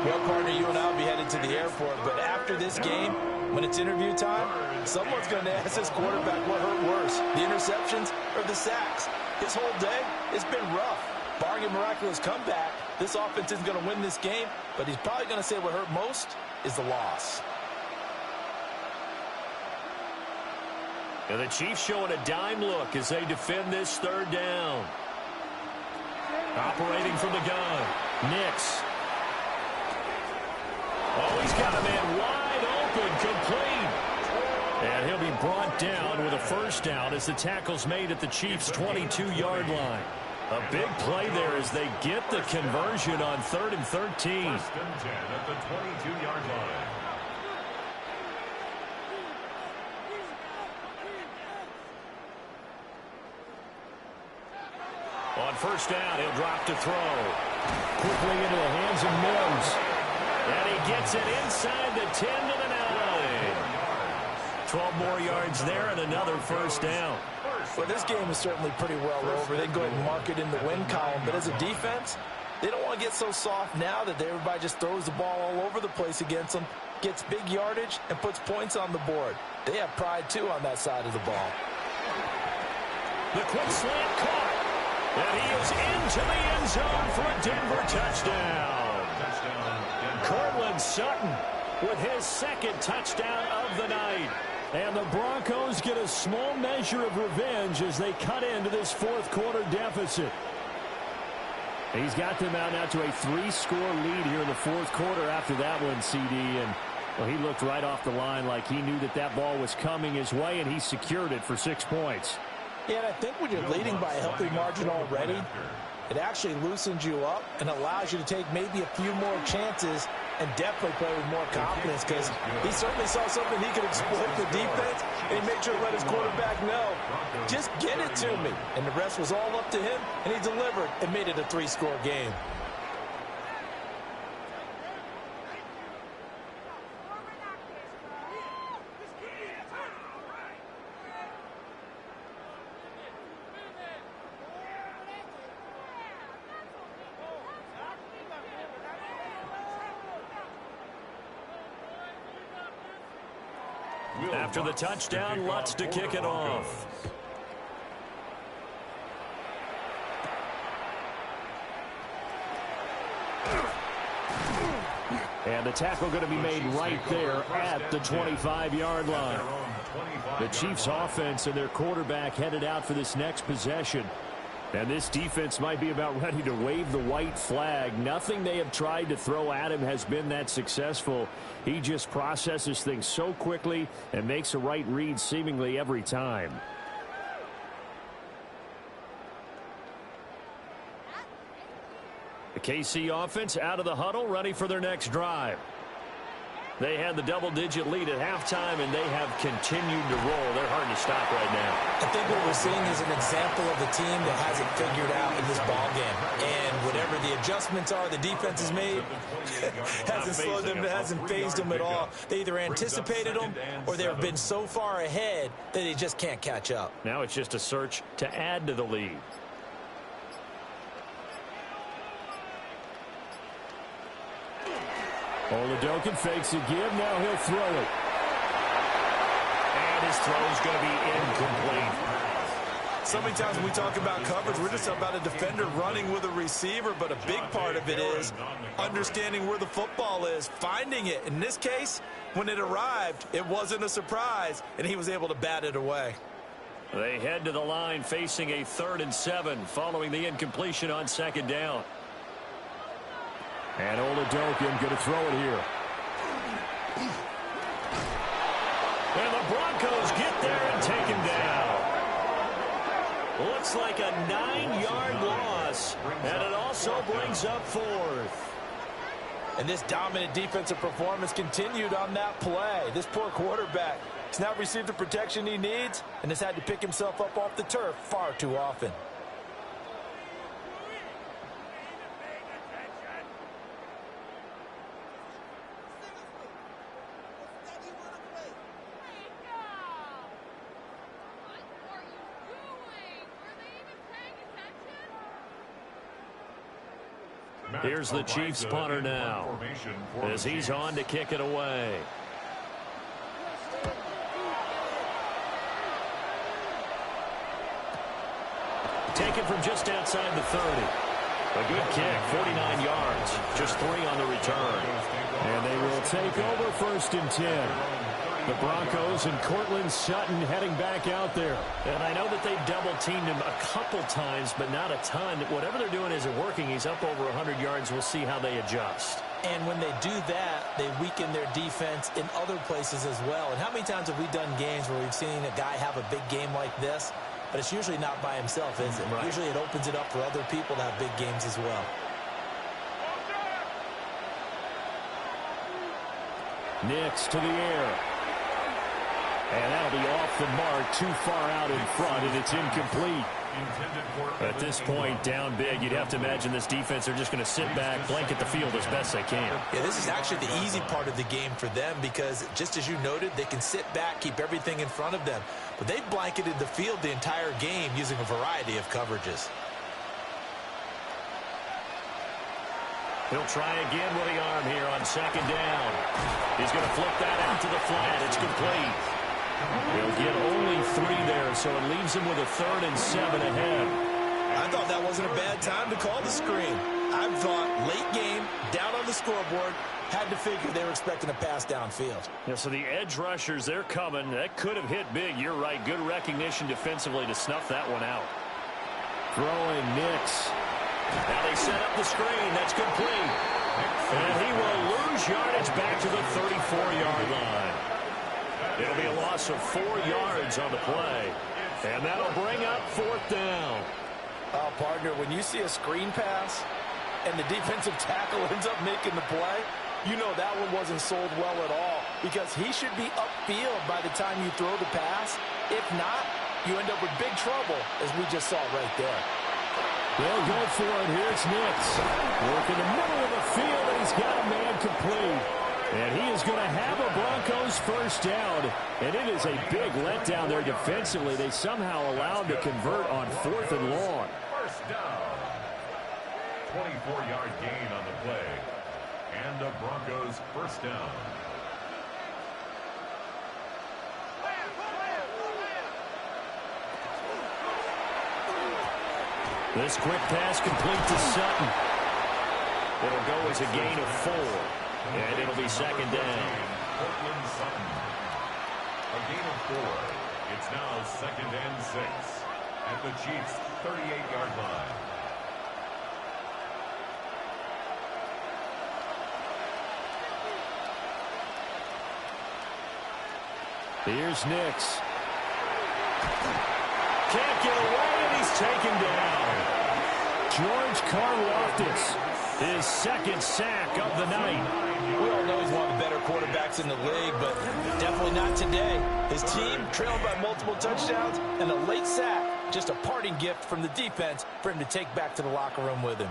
Well, partner, you and I will be headed to the airport, but after this game, when it's interview time, someone's going to ask this quarterback what hurt worse, the interceptions or the sacks. His whole day, it's been rough. Barring a miraculous comeback, this offense isn't going to win this game, but he's probably going to say what hurt most is the loss. And the Chiefs showing a dime look as they defend this third down. Operating from the gun. Nix. Oh, he's got a man wide open, complete. And he'll be brought down with a first down as the tackle's made at the Chiefs' 22-yard line. A big play there as they get the conversion on 3rd and 13. 1st and 10 at the 22-yard line. On first down, he'll drop to throw. Quickly into the hands of Mims. And he gets it inside the 10 to the 9. 12 more yards there and another first down. Well, this game is certainly pretty well over. They can go ahead and mark it in the win column. But as a defense, they don't want to get so soft now that everybody just throws the ball all over the place against them, gets big yardage, and puts points on the board. They have pride, too, on that side of the ball. The quick slant caught. And he is into the end zone for a Denver touchdown. Cortland Sutton with his 2nd touchdown of the night. And the Broncos get a small measure of revenge as they cut into this 4th quarter deficit. He's got them out now to a 3-score lead here in the 4th quarter after that one, CD. And well, he looked right off the line like he knew that that ball was coming his way, and he secured it for 6 points. Yeah, and I think when you're leading by a healthy margin already, it actually loosens you up and allows you to take maybe a few more chances and definitely play with more confidence, because he certainly saw something he could exploit the defense, and he made sure to let his quarterback know, just get it to me. And the rest was all up to him, and he delivered and made it a 3-score game. After the touchdown, Lutz to kick it off. And the tackle going to be made right there at the 25-yard line. The Chiefs offense and their quarterback headed out for this next possession. And this defense might be about ready to wave the white flag. Nothing they have tried to throw at him has been that successful. He just processes things so quickly and makes a right read seemingly every time. The KC offense out of the huddle, ready for their next drive. They had the double-digit lead at halftime, and they have continued to roll. They're hard to stop right now. I think what we're seeing is an example of a team that has it figured out in this ballgame. And whatever the adjustments are the defense has made, hasn't slowed them, hasn't fazed them at all. They either anticipated them or they've been so far ahead that they just can't catch up. Now it's just a search to add to the lead. Oladokin fakes a give. Now he'll throw it. And his throw is going to be incomplete. So many times when we talk about coverage, we're just about a defender running with a receiver, but a big part of it is understanding where the football is, finding it. In this case, when it arrived, it wasn't a surprise, and he was able to bat it away. They head to the line facing a 3rd and 7 following the incompletion on 2nd down. And Oladokin going to throw it here. And the Broncos get there and take him down. Looks like a 9-yard loss, and it also brings up 4th. And this dominant defensive performance continued on that play. This poor quarterback has now received the protection he needs and has had to pick himself up off the turf far too often. Here's the Chiefs punter now as he's on to kick it away. Taken from just outside the 30. A good kick, 49 yards, just 3 on the return. And they will take over 1st and 10. The Broncos and Cortland Sutton heading back out there. And I know that they've double-teamed him a couple times, but not a ton. Whatever they're doing isn't working. He's up over 100 yards. We'll see how they adjust. And when they do that, they weaken their defense in other places as well. And how many times have we done games where we've seen a guy have a big game like this? But it's usually not by himself, is it? Right. Usually it opens it up for other people to have big games as well. Nix to the air. And that'll be off the mark, too far out in front, and it's incomplete. At this point, down big, you'd have to imagine this defense are just going to sit back, blanket the field as best they can. Yeah, this is actually the easy part of the game for them because, just as you noted, they can sit back, keep everything in front of them. But they've blanketed the field the entire game using a variety of coverages. He'll try again with the arm here on 2nd down. He's going to flip that out to the flat. It's complete. He'll get only 3 there, so it leaves him with a 3rd and 7 ahead. I thought that wasn't a bad time to call the screen. I thought late game, down on the scoreboard, had to figure they were expecting a pass downfield. Yeah, so the edge rushers, they're coming. That could have hit big. You're right. Good recognition defensively to snuff that one out. Throwing Nix. Now they set up the screen. That's complete. And he will lose yardage back to the 34-yard line. It'll be a loss of 4 yards on the play. And that'll bring up 4th down. Partner, when you see a screen pass and the defensive tackle ends up making the play, you know that one wasn't sold well at all because he should be upfield by the time you throw the pass. If not, you end up with big trouble, as we just saw right there. They'll go for it. Here's Nix. Work in the middle of the field, and he's got a man complete. And he is going to have a Broncos 1st down. And it is a big letdown there defensively. They somehow allowed to convert on 4th and long. 1st down. 24-yard gain on the play. And the Broncos 1st down. This quick pass complete to Sutton. It'll go as a gain of 4. And it'll be 2nd down. A gain of 4. It's now 2nd and 6 at the Chiefs' 38-yard line. Here's Nix. Can't get away, and he's taken down. George Karlaftis, his 2nd sack of the night. We all know he's one of the better quarterbacks in the league, but definitely not today. His team trailed by multiple touchdowns, and a late sack, just a parting gift from the defense for him to take back to the locker room with him.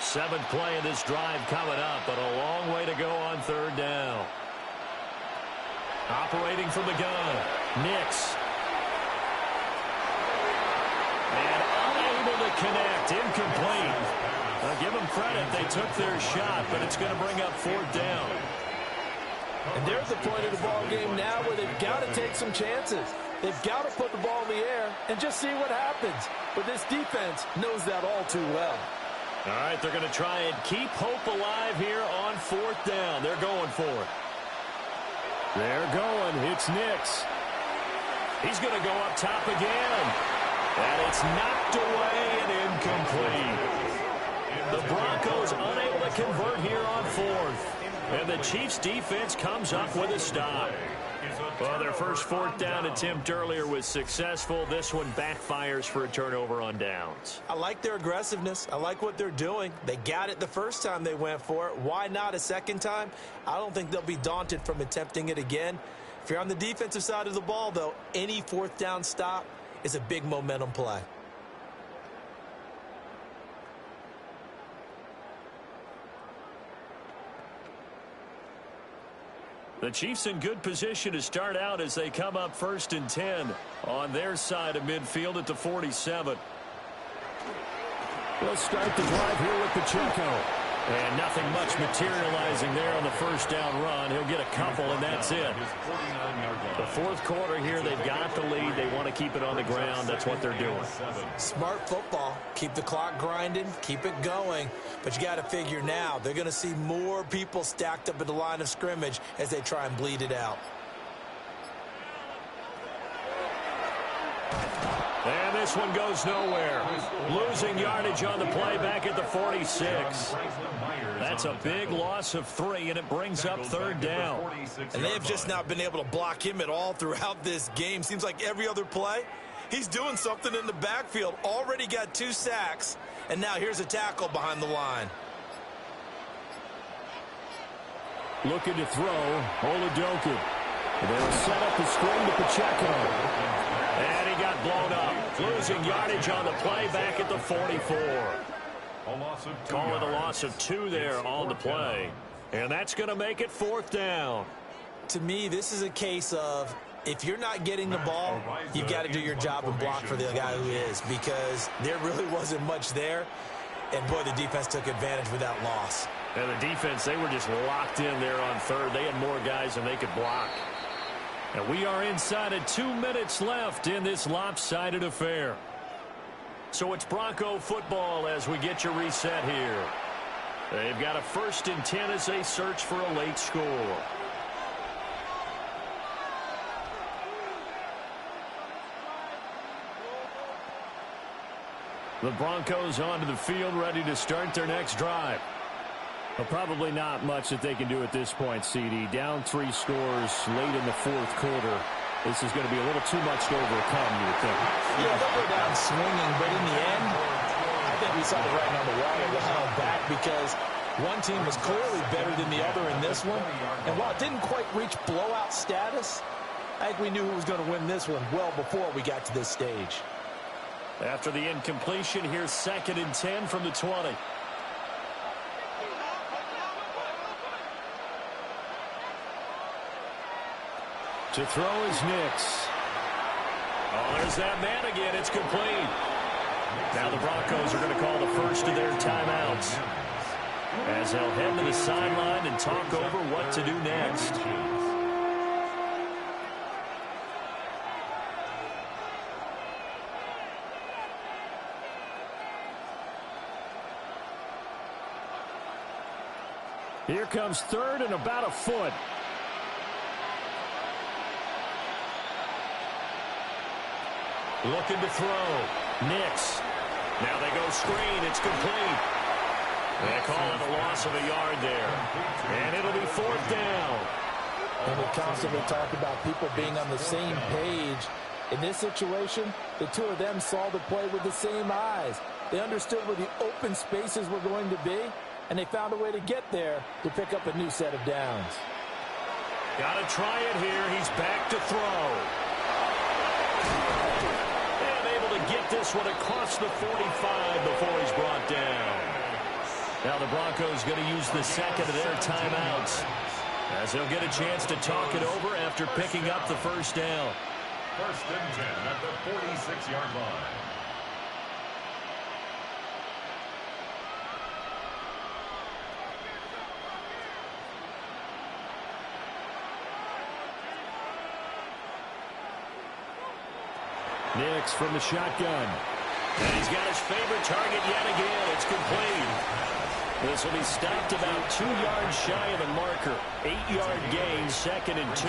Seventh play of this drive coming up, but a long way to go on 3rd down. Operating from the gun, Nix. And unable to connect, incomplete. Now give them credit, they took their shot, but it's going to bring up 4th down. And there's the point of the ball game now where they've got to take some chances. They've got to put the ball in the air and just see what happens. But this defense knows that all too well. All right, they're going to try and keep hope alive here on 4th down. They're going for it. They're going. It's Nix. He's going to go up top again. And it's knocked away and incomplete. The Broncos unable to convert here on 4th. And the Chiefs defense comes up with a stop. Well, their first 4th down attempt earlier was successful. This one backfires for a turnover on downs. I like their aggressiveness. I like what they're doing. They got it the first time they went for it. Why not a second time? I don't think they'll be daunted from attempting it again. If you're on the defensive side of the ball, though, any 4th down stop is a big momentum play. The Chiefs in good position to start out as they come up 1st and 10 on their side of midfield at the 47. We'll start the drive here with Pacheco. And nothing much materializing there on the 1st down run. He'll get a couple, and that's it. The 4th quarter here, they've got the lead. They want to keep it on the ground. That's what they're doing. Smart football. Keep the clock grinding. Keep it going. But you got to figure now, they're going to see more people stacked up at the line of scrimmage as they try and bleed it out. And this one goes nowhere. Losing yardage on the play back at the 46. That's a big loss of 3, and it brings up 3rd down. And they have just not been able to block him at all throughout this game. Seems like every other play, he's doing something in the backfield. Already got 2 sacks, and now here's a tackle behind the line. Looking to throw, Oladoku. They'll set up the screen to Pacheco. And he got blown up. Losing yardage on the play back at the 44. Call it a loss of 2 there on the play. And that's going to make it 4th down. To me, this is a case of if you're not getting the ball, you've got to do your job and block for the guy who is, because there really wasn't much there. And, boy, the defense took advantage with that loss. And the defense, they were just locked in there on 3rd. They had more guys than they could block. And we are inside of 2 minutes left in this lopsided affair. So it's Bronco football as we get your reset here. They've got a 1st and 10 as they search for a late score. The Broncos onto the field, ready to start their next drive. Well, probably not much that they can do at this point, CD. Down 3 scores late in the 4th quarter. This is going to be a little too much to overcome, you would think. Yeah, they'll go down swinging, but in the end, I think we saw the writing on the wall. They held back because one team was clearly better than the other in this one. And while it didn't quite reach blowout status, I think we knew who was going to win this one well before we got to this stage. After the incompletion, here's 2nd and 10 from the 20. To throw is Nix. Oh, there's that man again. It's complete. Now the Broncos are going to call the first of their timeouts. as they'll head to the sideline and talk over what to do next. Here comes third and about a foot. Looking to throw. Nix. Now they go screen. It's complete. They call it a loss of a yard there. And it'll be fourth down. And we constantly talk about people being on the same page. In this situation, the two of them saw the play with the same eyes. They understood where the open spaces were going to be, and they found a way to get there to pick up a new set of downs. Got to try it here. He's back to throw. And able to get this one across the 45 before he's brought down. Now the Broncos going to use the second of their timeouts, as they'll get a chance to talk it over after picking up the first down. First and 10 at the 46-yard line. Nix from the shotgun. And he's got his favorite target yet again. It's complete. This will be stopped about 2 yards shy of the marker. 8-yard gain, second and 2.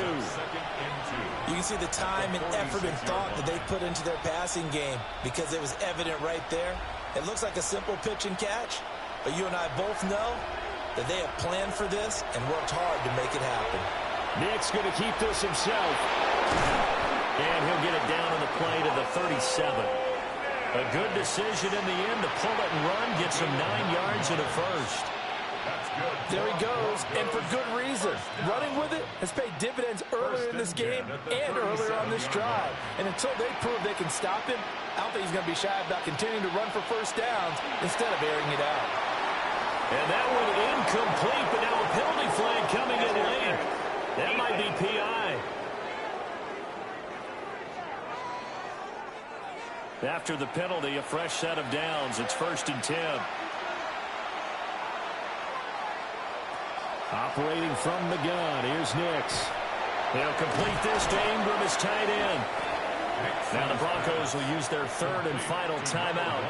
You can see the time and effort and thought that they put into their passing game, because it was evident right there. It looks like a simple pitch and catch, but you and I both know that they have planned for this and worked hard to make it happen. Nick's going to keep this himself. And he'll get it down on the play to the 37. A good decision in the end to pull it and run, get some 9 yards and a first. There he goes, and for good reason. Running with it has paid dividends earlier in this game and earlier on this drive. And until they prove they can stop him, I don't think he's going to be shy about continuing to run for first downs instead of airing it out. And that one incomplete, but now a penalty flag coming in late. That might be PI. After the penalty, a fresh set of downs. It's first and 10. Operating from the gun, here's Nix. They'll complete this to Ingram as tight end. Now the Broncos will use their third and final timeout,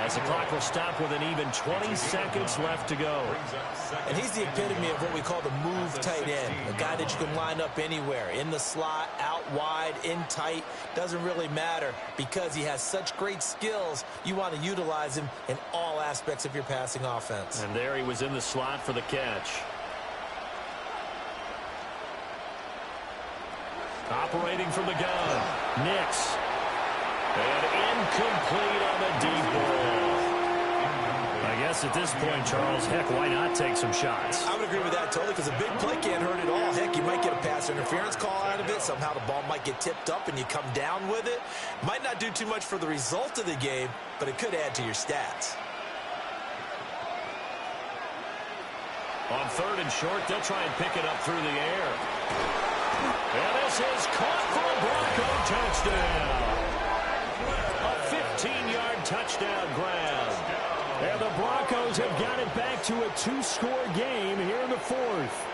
as the clock will stop with an even 20 seconds left to go. And he's the epitome of what we call the move tight end, a guy that you can line up anywhere, in the slot, out wide, in tight, doesn't really matter, because he has such great skills. You want to utilize him in all aspects of your passing offense. And there he was in the slot for the catch. Operating from the gun, Nix. And incomplete on the deep ball. I guess at this point, Charles, heck, why not take some shots? I would agree with that totally, because a big play can't hurt at all. Heck, you might get a pass interference call out of it. Somehow the ball might get tipped up and you come down with it. Might not do too much for the result of the game, but it could add to your stats. On third and short, they'll try and pick it up through the air. And this is caught for a Bronco touchdown. A 15-yard touchdown grab. And the Broncos have got it back to a 2-score game here in the fourth.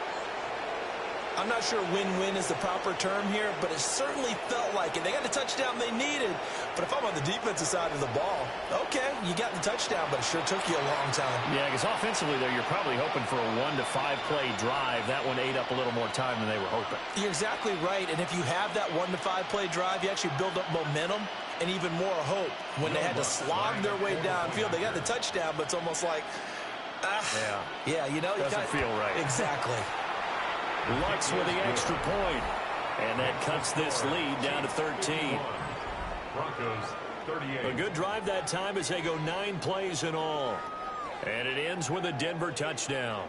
I'm not sure win-win is the proper term here, but it certainly felt like it. They got the touchdown they needed, but if I'm on the defensive side of the ball, okay, you got the touchdown, but it sure took you a long time. Yeah, because offensively there, you're probably hoping for a 1 to 5 play drive. That one ate up a little more time than they were hoping. You're exactly right, and if you have that 1 to 5 play drive, you actually build up momentum and even more hope. When they had to slog their way downfield, they got the touchdown, but it's almost like, yeah, you know, doesn't feel right. Exactly. Lux with the extra point. And that cuts this lead down to 13. Broncos 38. A good drive that time as they go 9 plays in all. And it ends with a Denver touchdown.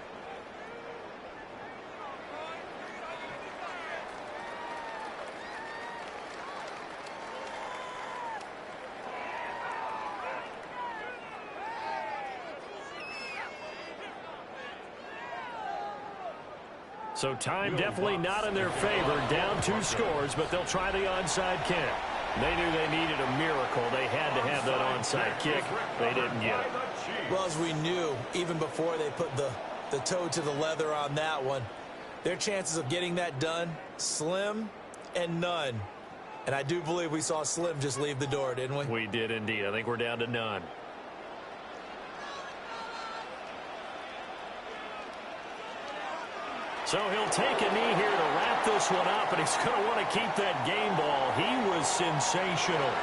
So time definitely not in their favor. Down 2 scores, but they'll try the onside kick. They knew they needed a miracle. They had to have that onside kick. They didn't get it. Well, as we knew, even before they put the toe to the leather on that one, their chances of getting that done, slim and none. And I do believe we saw Slim just leave the door, didn't we? We did indeed. I think we're down to none. So he'll take a knee here to wrap this one up, and he's going to want to keep that game ball. He was sensational.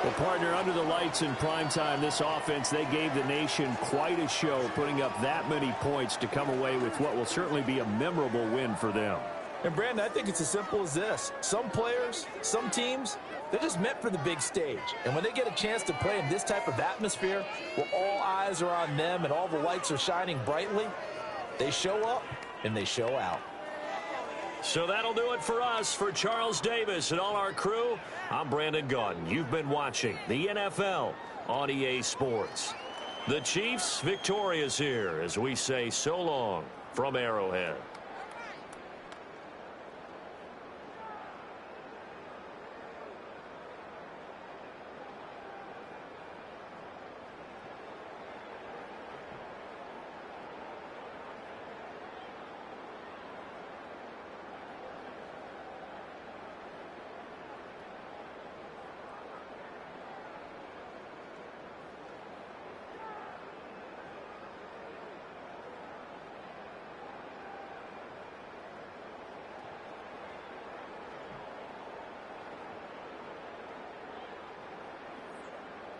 Well, partner, under the lights in primetime, this offense, they gave the nation quite a show, putting up that many points to come away with what will certainly be a memorable win for them. And, Brandon, I think it's as simple as this. Some players, some teams, they're just meant for the big stage. And when they get a chance to play in this type of atmosphere where all eyes are on them and all the lights are shining brightly, they show up and they show out. So that'll do it for us. For Charles Davis and all our crew, I'm Brandon Gaudin. You've been watching the NFL on EA Sports. The Chiefs victorious here as we say so long from Arrowhead.